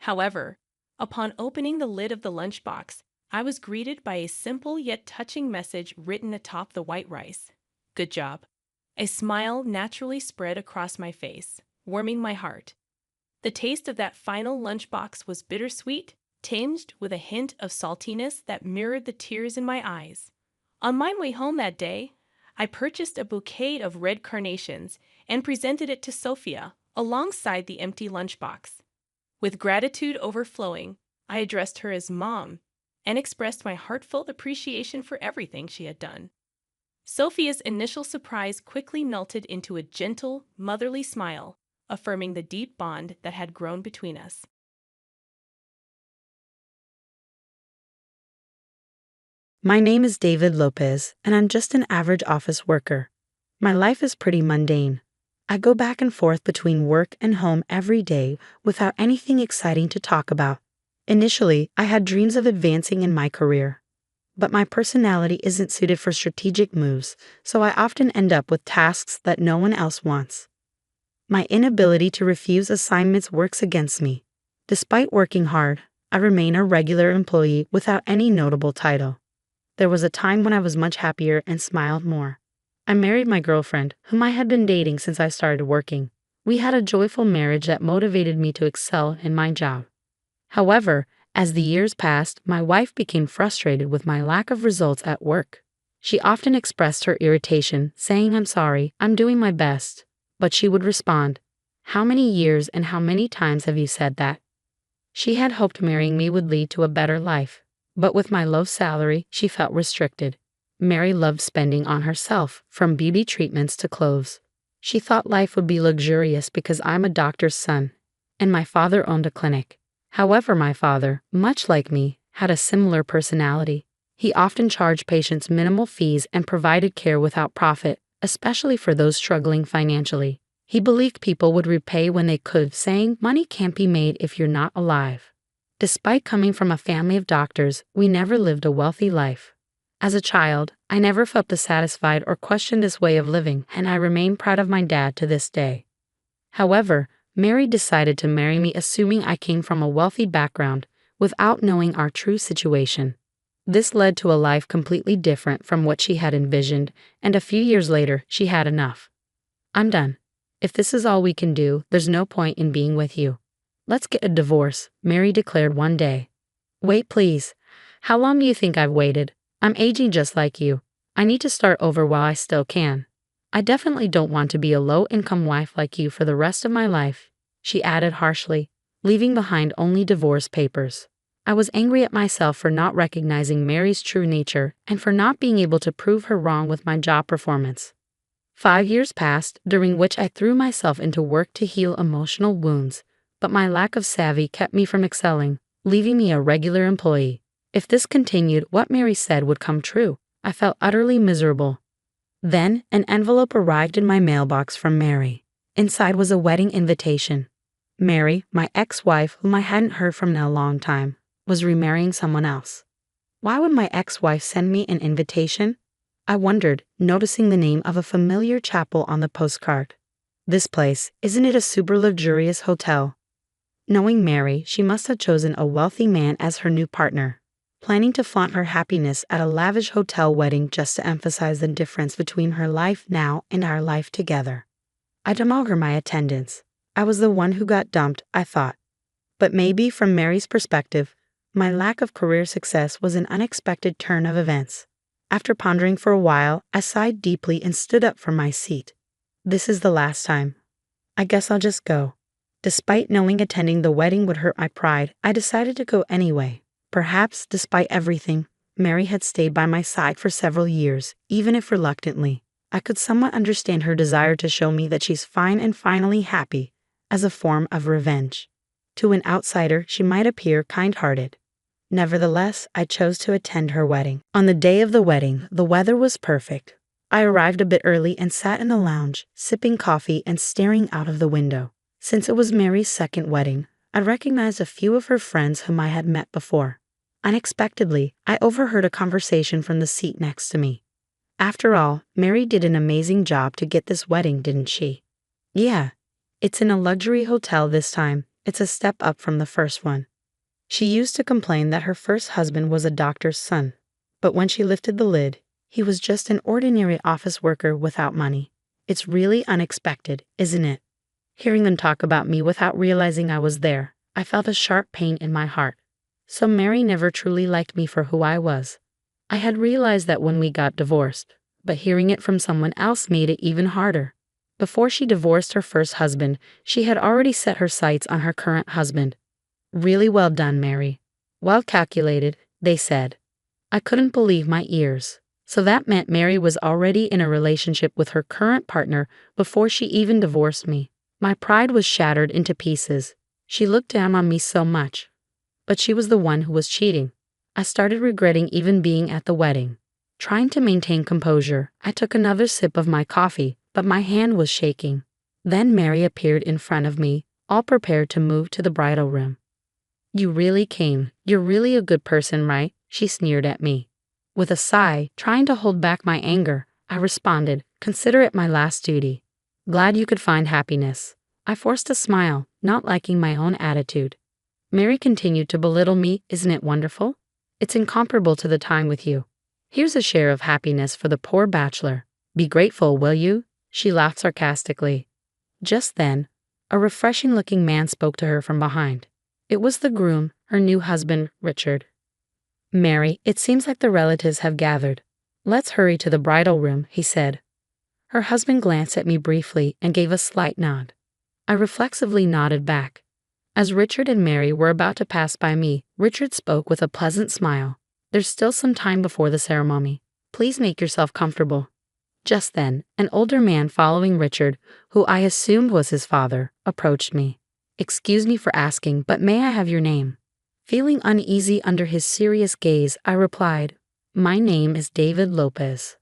However, upon opening the lid of the lunchbox, I was greeted by a simple yet touching message written atop the white rice. Good job. A smile naturally spread across my face, warming my heart. The taste of that final lunchbox was bittersweet, tinged with a hint of saltiness that mirrored the tears in my eyes. On my way home that day, I purchased a bouquet of red carnations and presented it to Sophia alongside the empty lunchbox. With gratitude overflowing, I addressed her as Mom and expressed my heartfelt appreciation for everything she had done. Sophia's initial surprise quickly melted into a gentle, motherly smile, affirming the deep bond that had grown between us. My name is David Lopez, and I'm just an average office worker. My life is pretty mundane. I go back and forth between work and home every day without anything exciting to talk about. Initially, I had dreams of advancing in my career. But my personality isn't suited for strategic moves, so I often end up with tasks that no one else wants. My inability to refuse assignments works against me. Despite working hard, I remain a regular employee without any notable title. There was a time when I was much happier and smiled more. I married my girlfriend, whom I had been dating since I started working. We had a joyful marriage that motivated me to excel in my job. However, as the years passed, my wife became frustrated with my lack of results at work. She often expressed her irritation, saying, "I'm sorry, I'm doing my best." But she would respond, "How many years and how many times have you said that?" She had hoped marrying me would lead to a better life. But with my low salary, she felt restricted. Mary loved spending on herself, from beauty treatments to clothes. She thought life would be luxurious because I'm a doctor's son, and my father owned a clinic. However, my father, much like me, had a similar personality. He often charged patients minimal fees and provided care without profit, especially for those struggling financially. He believed people would repay when they could, saying, "Money can't be made if you're not alive." Despite coming from a family of doctors, we never lived a wealthy life. As a child, I never felt dissatisfied or questioned this way of living, and I remain proud of my dad to this day. However, Mary decided to marry me assuming I came from a wealthy background, without knowing our true situation. This led to a life completely different from what she had envisioned, and a few years later, she had enough. "I'm done. If this is all we can do, there's no point in being with you. Let's get a divorce," Mary declared one day. "Wait, please. How long do you think I've waited? I'm aging just like you. I need to start over while I still can. I definitely don't want to be a low-income wife like you for the rest of my life," she added harshly, leaving behind only divorce papers. I was angry at myself for not recognizing Mary's true nature and for not being able to prove her wrong with my job performance. 5 years passed, during which I threw myself into work to heal emotional wounds, but my lack of savvy kept me from excelling, leaving me a regular employee. If this continued, what Mary said would come true. I felt utterly miserable. Then, an envelope arrived in my mailbox from Mary. Inside was a wedding invitation. Mary, my ex-wife, whom I hadn't heard from in a long time, was remarrying someone else. Why would my ex-wife send me an invitation? I wondered, noticing the name of a familiar chapel on the postcard. This place, isn't it a super luxurious hotel? Knowing Mary, she must have chosen a wealthy man as her new partner. planning to flaunt her happiness at a lavish hotel wedding just to emphasize the difference between her life now and our life together. I demurred my attendance. I was the one who got dumped, I thought. But maybe from Mary's perspective, my lack of career success was an unexpected turn of events. After pondering for a while, I sighed deeply and stood up from my seat. This is the last time. I guess I'll just go. Despite knowing attending the wedding would hurt my pride, I decided to go anyway. Perhaps, despite everything, Mary had stayed by my side for several years, even if reluctantly. I could somewhat understand her desire to show me that she's fine and finally happy, as a form of revenge. To an outsider, she might appear kind-hearted. Nevertheless, I chose to attend her wedding. On the day of the wedding, the weather was perfect. I arrived a bit early and sat in the lounge, sipping coffee and staring out of the window. Since it was Mary's second wedding, I recognized a few of her friends whom I had met before. Unexpectedly, I overheard a conversation from the seat next to me. After all, Mary did an amazing job to get this wedding, didn't she? Yeah, it's in a luxury hotel this time. It's a step up from the first one. She used to complain that her first husband was a doctor's son, but when she lifted the lid, he was just an ordinary office worker without money. It's really unexpected, isn't it? Hearing them talk about me without realizing I was there, I felt a sharp pain in my heart. So Mary never truly liked me for who I was. I had realized that when we got divorced, but hearing it from someone else made it even harder. Before she divorced her first husband, she had already set her sights on her current husband. Really well done, Mary. Well calculated, they said. I couldn't believe my ears. So that meant Mary was already in a relationship with her current partner before she even divorced me. My pride was shattered into pieces. She looked down on me so much. But she was the one who was cheating. I started regretting even being at the wedding. Trying to maintain composure, I took another sip of my coffee, but my hand was shaking. Then Mary appeared in front of me, all prepared to move to the bridal room. You really came. You're really a good person, right? She sneered at me. With a sigh, trying to hold back my anger, I responded, consider it my last duty. Glad you could find happiness. I forced a smile, not liking my own attitude. Mary continued to belittle me. Isn't it wonderful? It's incomparable to the time with you. Here's a share of happiness for the poor bachelor. Be grateful, will you? She laughed sarcastically. Just then, a refreshing-looking man spoke to her from behind. It was the groom, her new husband, Richard. Mary, it seems like the relatives have gathered. Let's hurry to the bridal room, he said. Her husband glanced at me briefly and gave a slight nod. I reflexively nodded back. As Richard and Mary were about to pass by me, Richard spoke with a pleasant smile. There's still some time before the ceremony. Please make yourself comfortable. Just then, an older man following Richard, who I assumed was his father, approached me. Excuse me for asking, but may I have your name? Feeling uneasy under his serious gaze, I replied, My name is David Lopez.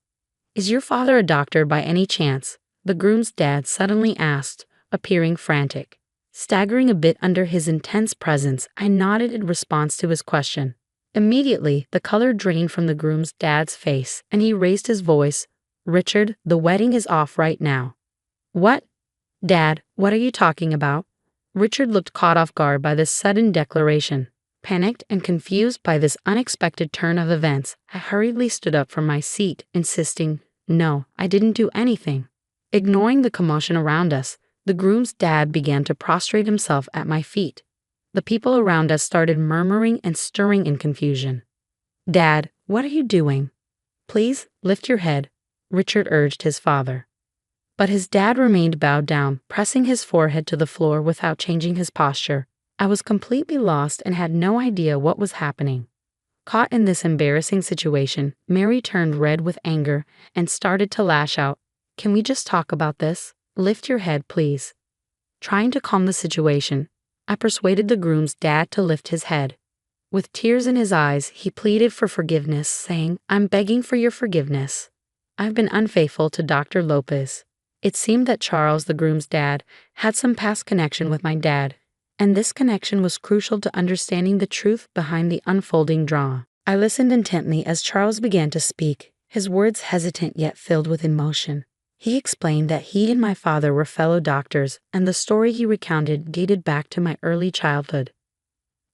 Is your father a doctor by any chance? The groom's dad suddenly asked, appearing frantic. Staggering a bit under his intense presence, I nodded in response to his question. Immediately, the color drained from the groom's dad's face, and he raised his voice. Richard, the wedding is off right now. What? Dad, what are you talking about? Richard looked caught off guard by this sudden declaration. Panicked and confused by this unexpected turn of events, I hurriedly stood up from my seat, insisting, No, I didn't do anything. Ignoring the commotion around us, the groom's dad began to prostrate himself at my feet. The people around us started murmuring and stirring in confusion. Dad, what are you doing? Please, lift your head, Richard urged his father. But his dad remained bowed down, pressing his forehead to the floor without changing his posture. I was completely lost and had no idea what was happening. Caught in this embarrassing situation, Mary turned red with anger and started to lash out. Can we just talk about this? Lift your head, please. Trying to calm the situation, I persuaded the groom's dad to lift his head. With tears in his eyes, he pleaded for forgiveness, saying, I'm begging for your forgiveness. I've been unfaithful to Dr. Lopez. It seemed that Charles, the groom's dad, had some past connection with my dad, and this connection was crucial to understanding the truth behind the unfolding drama. I listened intently as Charles began to speak, his words hesitant yet filled with emotion. He explained that he and my father were fellow doctors, and the story he recounted dated back to my early childhood.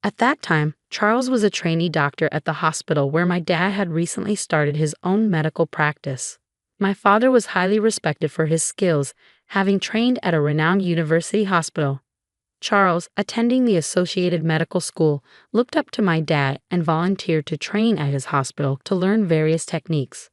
At that time, Charles was a trainee doctor at the hospital where my dad had recently started his own medical practice. My father was highly respected for his skills, having trained at a renowned university hospital. Charles, attending the Associated Medical School, looked up to my dad and volunteered to train at his hospital to learn various techniques.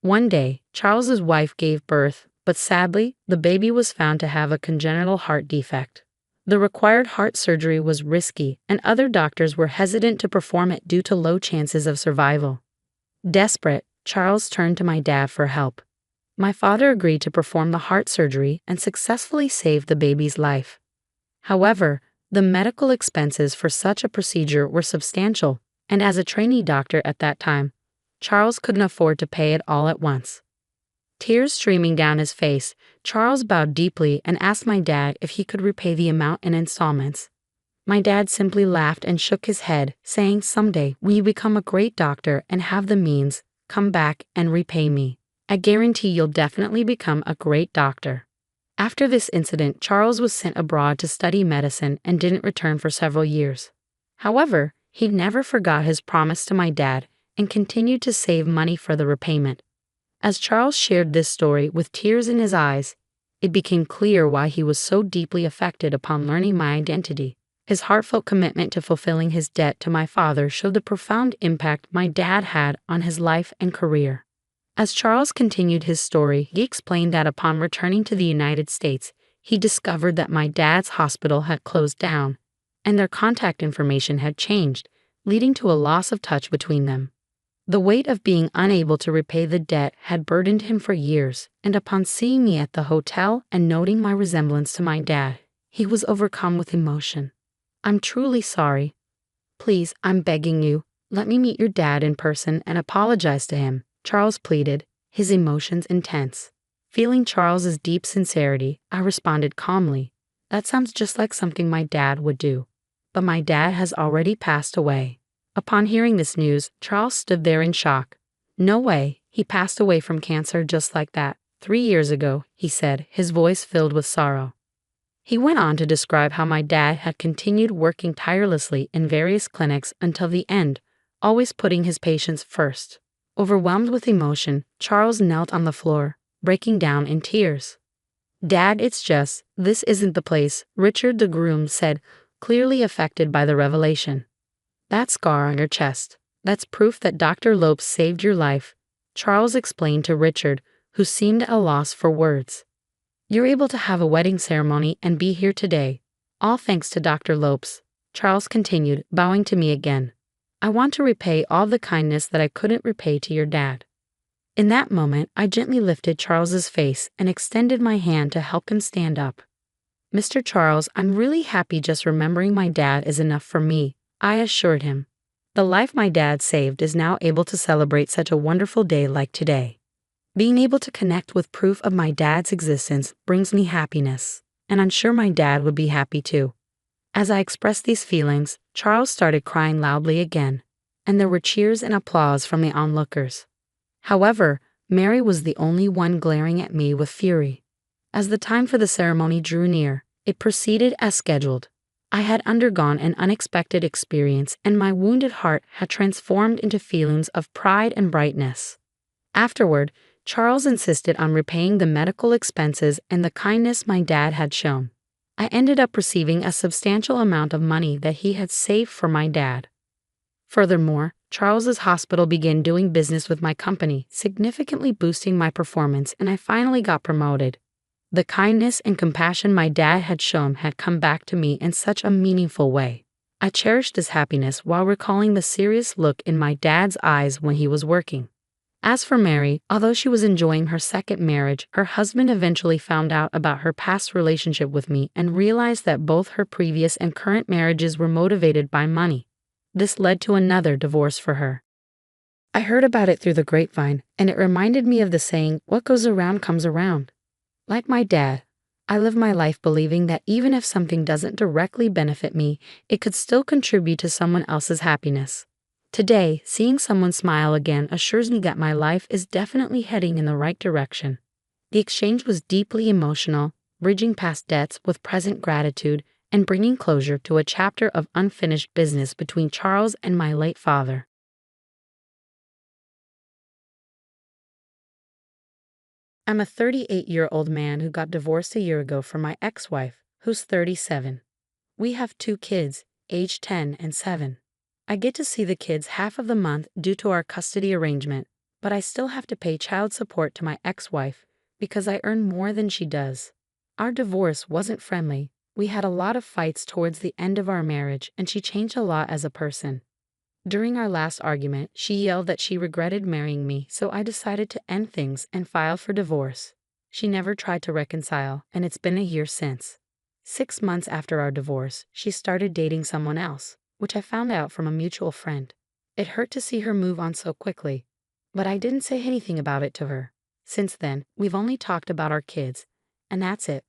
One day, Charles's wife gave birth, but sadly, the baby was found to have a congenital heart defect. The required heart surgery was risky, and other doctors were hesitant to perform it due to low chances of survival. Desperate, Charles turned to my dad for help. My father agreed to perform the heart surgery and successfully saved the baby's life. However, the medical expenses for such a procedure were substantial, and as a trainee doctor at that time, Charles couldn't afford to pay it all at once. Tears streaming down his face, Charles bowed deeply and asked my dad if he could repay the amount in installments. My dad simply laughed and shook his head, saying, "Someday, when you become a great doctor and have the means, come back and repay me. I guarantee you'll definitely become a great doctor." After this incident, Charles was sent abroad to study medicine and didn't return for several years. However, he never forgot his promise to my dad and continued to save money for the repayment. As Charles shared this story with tears in his eyes, it became clear why he was so deeply affected upon learning my identity. His heartfelt commitment to fulfilling his debt to my father showed the profound impact my dad had on his life and career. As Charles continued his story, he explained that upon returning to the United States, he discovered that my dad's hospital had closed down, and their contact information had changed, leading to a loss of touch between them. The weight of being unable to repay the debt had burdened him for years, and upon seeing me at the hotel and noting my resemblance to my dad, he was overcome with emotion. "I'm truly sorry. Please, I'm begging you, let me meet your dad in person and apologize to him," Charles pleaded, his emotions intense. Feeling Charles's deep sincerity, I responded calmly, "That sounds just like something my dad would do. But my dad has already passed away." Upon hearing this news, Charles stood there in shock. "No way, he passed away from cancer just like that, 3 years ago," he said, his voice filled with sorrow. He went on to describe how my dad had continued working tirelessly in various clinics until the end, always putting his patients first. Overwhelmed with emotion, Charles knelt on the floor, breaking down in tears. "Dad, this isn't the place," Richard the groom said, clearly affected by the revelation. "That scar on your chest, that's proof that Dr. Lopes saved your life," Charles explained to Richard, who seemed at a loss for words. "You're able to have a wedding ceremony and be here today, all thanks to Dr. Lopes," Charles continued, bowing to me again. "I want to repay all the kindness that I couldn't repay to your dad." In that moment, I gently lifted Charles's face and extended my hand to help him stand up. "Mr. Charles, I'm really happy just remembering my dad is enough for me," I assured him. "The life my dad saved is now able to celebrate such a wonderful day like today. Being able to connect with proof of my dad's existence brings me happiness, and I'm sure my dad would be happy too." As I expressed these feelings, Charles started crying loudly again, and there were cheers and applause from the onlookers. However, Mary was the only one glaring at me with fury. As the time for the ceremony drew near, it proceeded as scheduled. I had undergone an unexpected experience, and my wounded heart had transformed into feelings of pride and brightness. Afterward, Charles insisted on repaying the medical expenses and the kindness my dad had shown. I ended up receiving a substantial amount of money that he had saved for my dad. Furthermore, Charles's hospital began doing business with my company, significantly boosting my performance, and I finally got promoted. The kindness and compassion my dad had shown had come back to me in such a meaningful way. I cherished this happiness while recalling the serious look in my dad's eyes when he was working. As for Mary, although she was enjoying her second marriage, her husband eventually found out about her past relationship with me and realized that both her previous and current marriages were motivated by money. This led to another divorce for her. I heard about it through the grapevine, and it reminded me of the saying, "What goes around comes around." Like my dad, I live my life believing that even if something doesn't directly benefit me, it could still contribute to someone else's happiness. Today, seeing someone smile again assures me that my life is definitely heading in the right direction. The exchange was deeply emotional, bridging past debts with present gratitude and bringing closure to a chapter of unfinished business between Charles and my late father. I'm a 38-year-old man who got divorced a year ago from my ex-wife, who's 37. We have 2 kids, aged 10 and 7. I get to see the kids half of the month due to our custody arrangement, but I still have to pay child support to my ex-wife because I earn more than she does. Our divorce wasn't friendly. We had a lot of fights towards the end of our marriage, and she changed a lot as a person. During our last argument, she yelled that she regretted marrying me, so I decided to end things and file for divorce. She never tried to reconcile, and it's been a year since. 6 months after our divorce, she started dating someone else, which I found out from a mutual friend. It hurt to see her move on so quickly, but I didn't say anything about it to her. Since then, we've only talked about our kids, and that's it.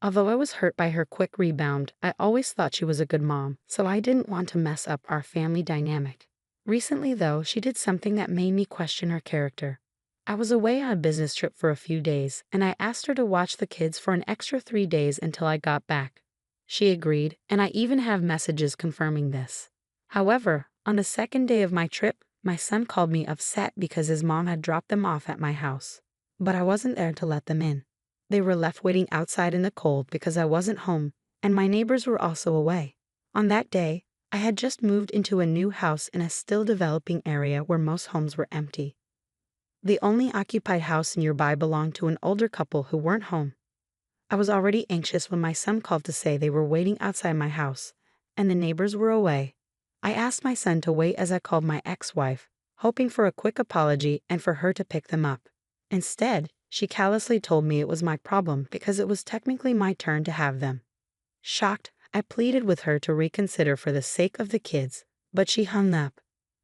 Although I was hurt by her quick rebound, I always thought she was a good mom, so I didn't want to mess up our family dynamic. Recently, though, she did something that made me question her character. I was away on a business trip for a few days, and I asked her to watch the kids for an extra 3 days until I got back. She agreed, and I even have messages confirming this. However, on the second day of my trip, my son called me upset because his mom had dropped them off at my house. But I wasn't there to let them in. They were left waiting outside in the cold because I wasn't home, and my neighbors were also away. On that day, I had just moved into a new house in a still developing area where most homes were empty. The only occupied house nearby belonged to an older couple who weren't home. I was already anxious when my son called to say they were waiting outside my house, and the neighbors were away. I asked my son to wait as I called my ex-wife, hoping for a quick apology and for her to pick them up. Instead, she callously told me it was my problem because it was technically my turn to have them. Shocked, I pleaded with her to reconsider for the sake of the kids, but she hung up.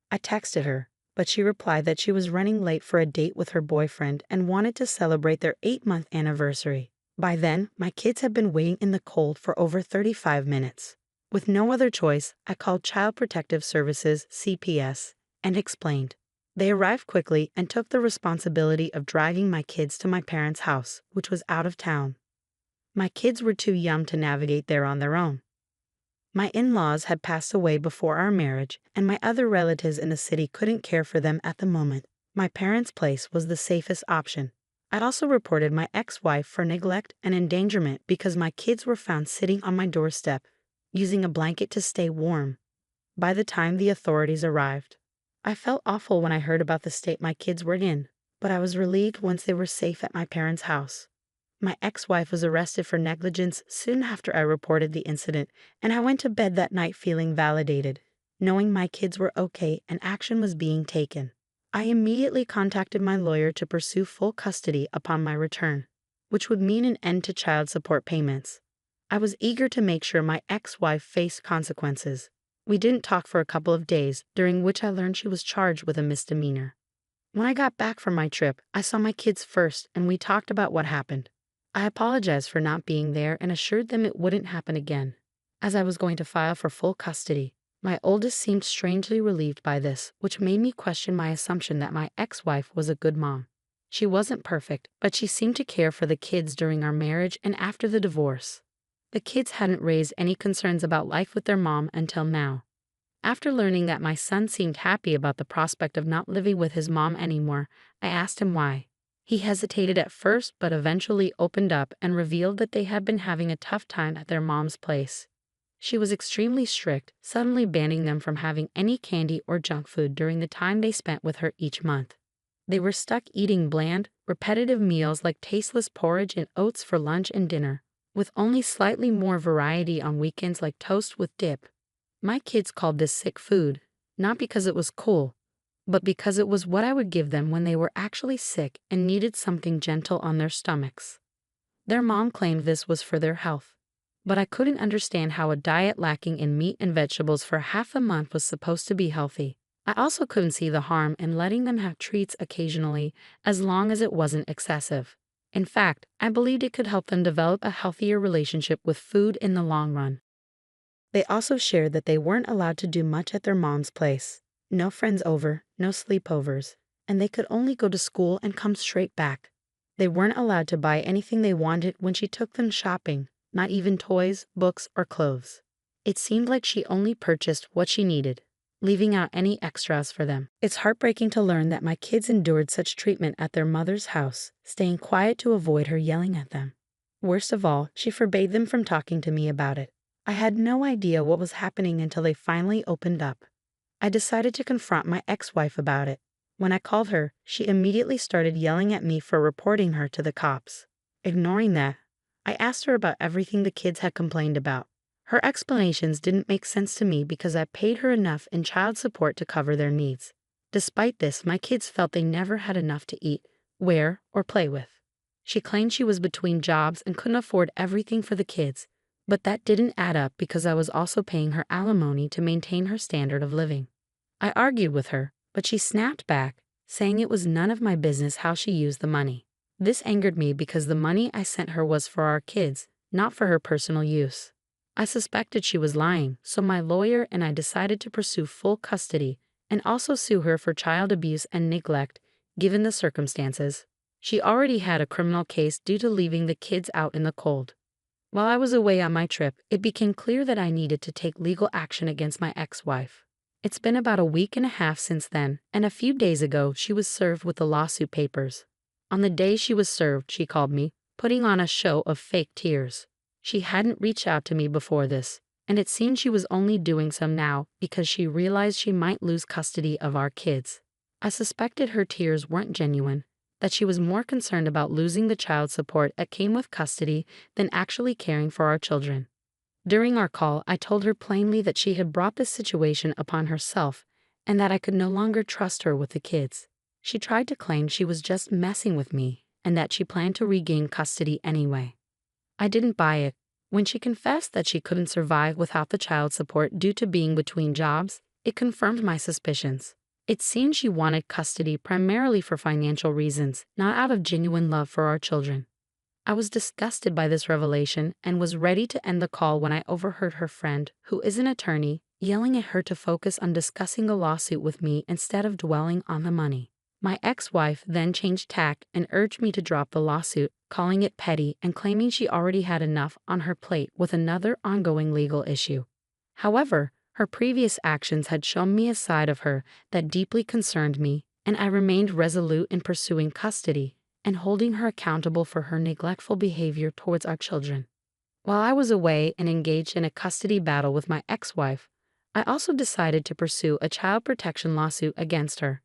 I texted her, but she replied that she was running late for a date with her boyfriend and wanted to celebrate their 8-month anniversary. By then, my kids had been waiting in the cold for over 35 minutes. With no other choice, I called Child Protective Services, CPS, and explained. They arrived quickly and took the responsibility of driving my kids to my parents' house, which was out of town. My kids were too young to navigate there on their own. My in-laws had passed away before our marriage, and my other relatives in the city couldn't care for them at the moment. My parents' place was the safest option. I'd also reported my ex-wife for neglect and endangerment because my kids were found sitting on my doorstep, using a blanket to stay warm. By the time the authorities arrived, I felt awful when I heard about the state my kids were in, but I was relieved once they were safe at my parents' house. My ex-wife was arrested for negligence soon after I reported the incident, and I went to bed that night feeling validated, knowing my kids were okay and action was being taken. I immediately contacted my lawyer to pursue full custody upon my return, which would mean an end to child support payments. I was eager to make sure my ex-wife faced consequences. We didn't talk for a couple of days, during which I learned she was charged with a misdemeanor. When I got back from my trip, I saw my kids first and we talked about what happened. I apologized for not being there and assured them it wouldn't happen again. As I was going to file for full custody, my oldest seemed strangely relieved by this, which made me question my assumption that my ex-wife was a good mom. She wasn't perfect, but she seemed to care for the kids during our marriage and after the divorce. The kids hadn't raised any concerns about life with their mom until now. After learning that my son seemed happy about the prospect of not living with his mom anymore, I asked him why. He hesitated at first but eventually opened up and revealed that they had been having a tough time at their mom's place. She was extremely strict, suddenly banning them from having any candy or junk food during the time they spent with her each month. They were stuck eating bland, repetitive meals like tasteless porridge and oats for lunch and dinner, with only slightly more variety on weekends like toast with dip. My kids called this sick food, not because it was cool, but because it was what I would give them when they were actually sick and needed something gentle on their stomachs. Their mom claimed this was for their health, but I couldn't understand how a diet lacking in meat and vegetables for half a month was supposed to be healthy. I also couldn't see the harm in letting them have treats occasionally, as long as it wasn't excessive. In fact, I believed it could help them develop a healthier relationship with food in the long run. They also shared that they weren't allowed to do much at their mom's place. No friends over, no sleepovers, and they could only go to school and come straight back. They weren't allowed to buy anything they wanted when she took them shopping, not even toys, books, or clothes. It seemed like she only purchased what she needed, leaving out any extras for them. It's heartbreaking to learn that my kids endured such treatment at their mother's house, staying quiet to avoid her yelling at them. Worst of all, she forbade them from talking to me about it. I had no idea what was happening until they finally opened up. I decided to confront my ex-wife about it. When I called her, she immediately started yelling at me for reporting her to the cops. Ignoring that, I asked her about everything the kids had complained about. Her explanations didn't make sense to me because I paid her enough in child support to cover their needs. Despite this, my kids felt they never had enough to eat, wear, or play with. She claimed she was between jobs and couldn't afford everything for the kids, but that didn't add up because I was also paying her alimony to maintain her standard of living. I argued with her, but she snapped back, saying it was none of my business how she used the money. This angered me because the money I sent her was for our kids, not for her personal use. I suspected she was lying, so my lawyer and I decided to pursue full custody and also sue her for child abuse and neglect, given the circumstances. She already had a criminal case due to leaving the kids out in the cold. While I was away on my trip, it became clear that I needed to take legal action against my ex-wife. It's been about a week and a half since then, and a few days ago she was served with the lawsuit papers. On the day she was served, she called me, putting on a show of fake tears. She hadn't reached out to me before this, and it seemed she was only doing so now because she realized she might lose custody of our kids. I suspected her tears weren't genuine, that she was more concerned about losing the child support that came with custody than actually caring for our children. During our call, I told her plainly that she had brought this situation upon herself and that I could no longer trust her with the kids. She tried to claim she was just messing with me and that she planned to regain custody anyway. I didn't buy it. When she confessed that she couldn't survive without the child support due to being between jobs, it confirmed my suspicions. It seemed she wanted custody primarily for financial reasons, not out of genuine love for our children. I was disgusted by this revelation and was ready to end the call when I overheard her friend, who is an attorney, yelling at her to focus on discussing a lawsuit with me instead of dwelling on the money. My ex-wife then changed tack and urged me to drop the lawsuit, calling it petty and claiming she already had enough on her plate with another ongoing legal issue. However, her previous actions had shown me a side of her that deeply concerned me, and I remained resolute in pursuing custody and holding her accountable for her neglectful behavior towards our children. While I was away and engaged in a custody battle with my ex-wife, I also decided to pursue a child protection lawsuit against her.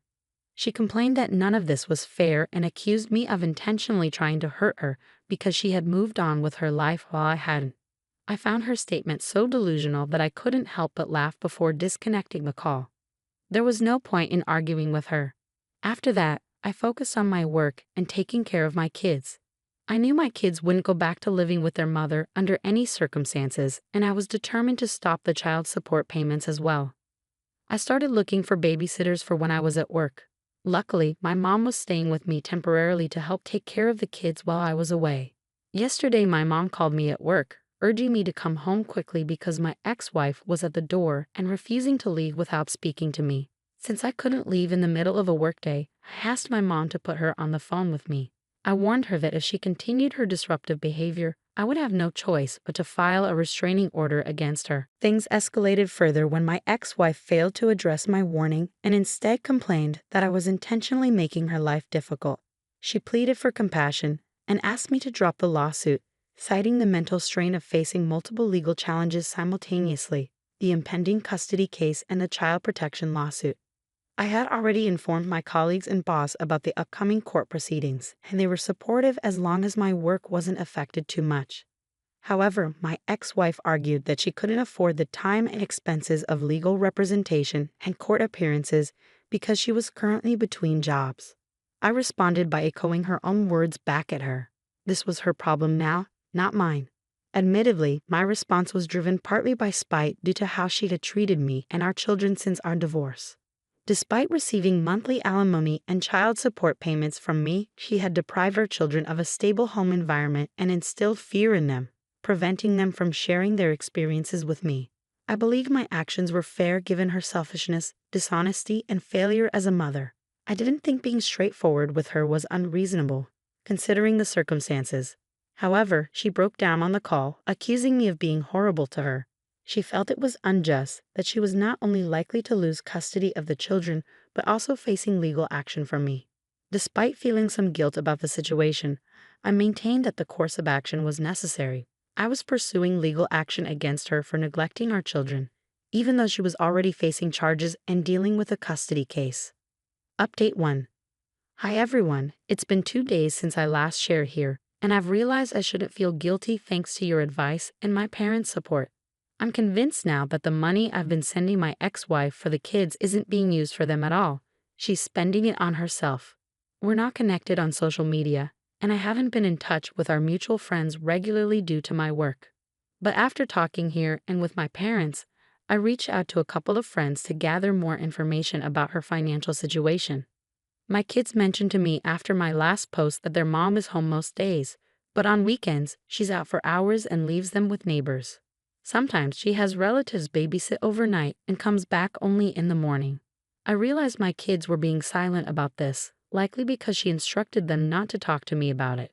She complained that none of this was fair and accused me of intentionally trying to hurt her because she had moved on with her life while I hadn't. I found her statement so delusional that I couldn't help but laugh before disconnecting the call. There was no point in arguing with her. After that, I focused on my work and taking care of my kids. I knew my kids wouldn't go back to living with their mother under any circumstances, and I was determined to stop the child support payments as well. I started looking for babysitters for when I was at work. Luckily, my mom was staying with me temporarily to help take care of the kids while I was away. Yesterday, my mom called me at work, urging me to come home quickly because my ex-wife was at the door and refusing to leave without speaking to me. Since I couldn't leave in the middle of a workday, I asked my mom to put her on the phone with me. I warned her that if she continued her disruptive behavior, I would have no choice but to file a restraining order against her. Things escalated further when my ex-wife failed to address my warning and instead complained that I was intentionally making her life difficult. She pleaded for compassion and asked me to drop the lawsuit, citing the mental strain of facing multiple legal challenges simultaneously, the impending custody case and the child protection lawsuit. I had already informed my colleagues and boss about the upcoming court proceedings, and they were supportive as long as my work wasn't affected too much. However, my ex-wife argued that she couldn't afford the time and expenses of legal representation and court appearances because she was currently between jobs. I responded by echoing her own words back at her. This was her problem now, not mine. Admittedly, my response was driven partly by spite due to how she had treated me and our children since our divorce. Despite receiving monthly alimony and child support payments from me, she had deprived our children of a stable home environment and instilled fear in them, preventing them from sharing their experiences with me. I believe my actions were fair given her selfishness, dishonesty, and failure as a mother. I didn't think being straightforward with her was unreasonable, considering the circumstances. However, she broke down on the call, accusing me of being horrible to her. She felt it was unjust that she was not only likely to lose custody of the children, but also facing legal action from me. Despite feeling some guilt about the situation, I maintained that the course of action was necessary. I was pursuing legal action against her for neglecting our children, even though she was already facing charges and dealing with a custody case. Update 1. Hi everyone, it's been 2 days since I last shared here, and I've realized I shouldn't feel guilty thanks to your advice and my parents' support. I'm convinced now that the money I've been sending my ex-wife for the kids isn't being used for them at all. She's spending it on herself. We're not connected on social media, and I haven't been in touch with our mutual friends regularly due to my work. But after talking here and with my parents, I reached out to a couple of friends to gather more information about her financial situation. My kids mentioned to me after my last post that their mom is home most days, but on weekends, she's out for hours and leaves them with neighbors. Sometimes she has relatives babysit overnight and comes back only in the morning. I realized my kids were being silent about this, likely because she instructed them not to talk to me about it.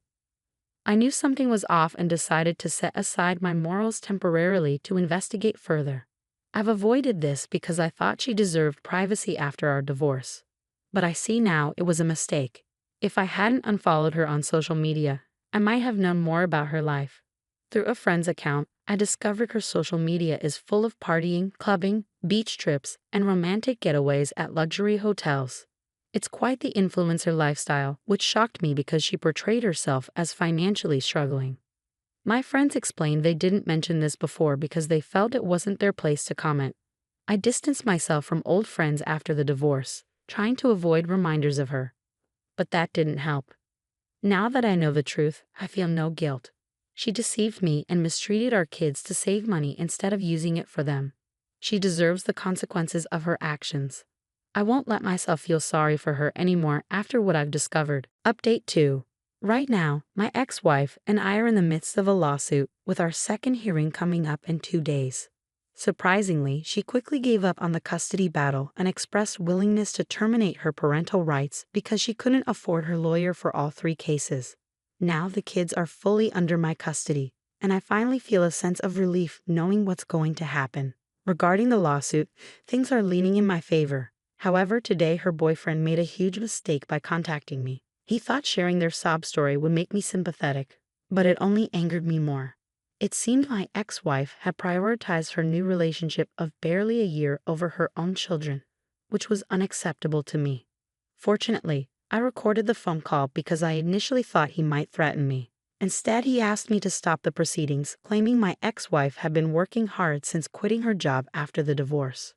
I knew something was off and decided to set aside my morals temporarily to investigate further. I've avoided this because I thought she deserved privacy after our divorce. But I see now it was a mistake. If I hadn't unfollowed her on social media, I might have known more about her life. Through a friend's account, I discovered her social media is full of partying, clubbing, beach trips, and romantic getaways at luxury hotels. It's quite the influencer lifestyle, which shocked me because she portrayed herself as financially struggling. My friends explained they didn't mention this before because they felt it wasn't their place to comment. I distanced myself from old friends after the divorce, trying to avoid reminders of her. But that didn't help. Now that I know the truth, I feel no guilt. She deceived me and mistreated our kids to save money instead of using it for them. She deserves the consequences of her actions. I won't let myself feel sorry for her anymore after what I've discovered. Update 2. Right now, my ex-wife and I are in the midst of a lawsuit, with our second hearing coming up in 2 days. Surprisingly, she quickly gave up on the custody battle and expressed willingness to terminate her parental rights because she couldn't afford her lawyer for all 3 cases. Now the kids are fully under my custody, and I finally feel a sense of relief knowing what's going to happen. Regarding the lawsuit, things are leaning in my favor. However, today her boyfriend made a huge mistake by contacting me. He thought sharing their sob story would make me sympathetic, but it only angered me more. It seemed my ex-wife had prioritized her new relationship of barely a year over her own children, which was unacceptable to me. Fortunately, I recorded the phone call because I initially thought he might threaten me. Instead, he asked me to stop the proceedings, claiming my ex-wife had been working hard since quitting her job after the divorce.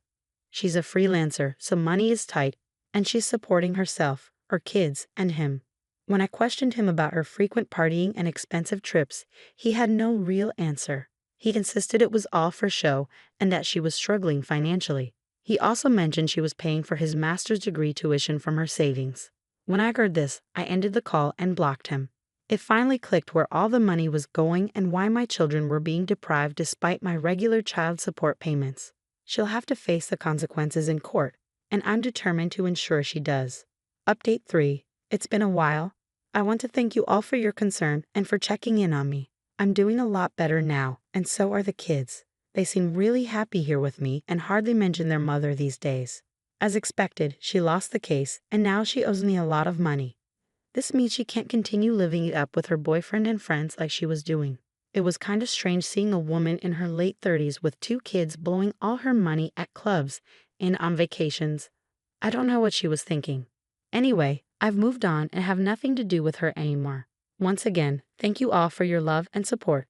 She's a freelancer, so money is tight, and she's supporting herself, her kids, and him. When I questioned him about her frequent partying and expensive trips, he had no real answer. He insisted it was all for show and that she was struggling financially. He also mentioned she was paying for his master's degree tuition from her savings. When I heard this, I ended the call and blocked him. It finally clicked where all the money was going and why my children were being deprived despite my regular child support payments. She'll have to face the consequences in court, and I'm determined to ensure she does. Update 3. It's been a while. I want to thank you all for your concern and for checking in on me. I'm doing a lot better now, and so are the kids. They seem really happy here with me and hardly mention their mother these days. As expected, she lost the case, and now she owes me a lot of money. This means she can't continue living it up with her boyfriend and friends like she was doing. It was kind of strange seeing a woman in her late 30s with 2 kids blowing all her money at clubs and on vacations. I don't know what she was thinking. Anyway, I've moved on and have nothing to do with her anymore. Once again, thank you all for your love and support.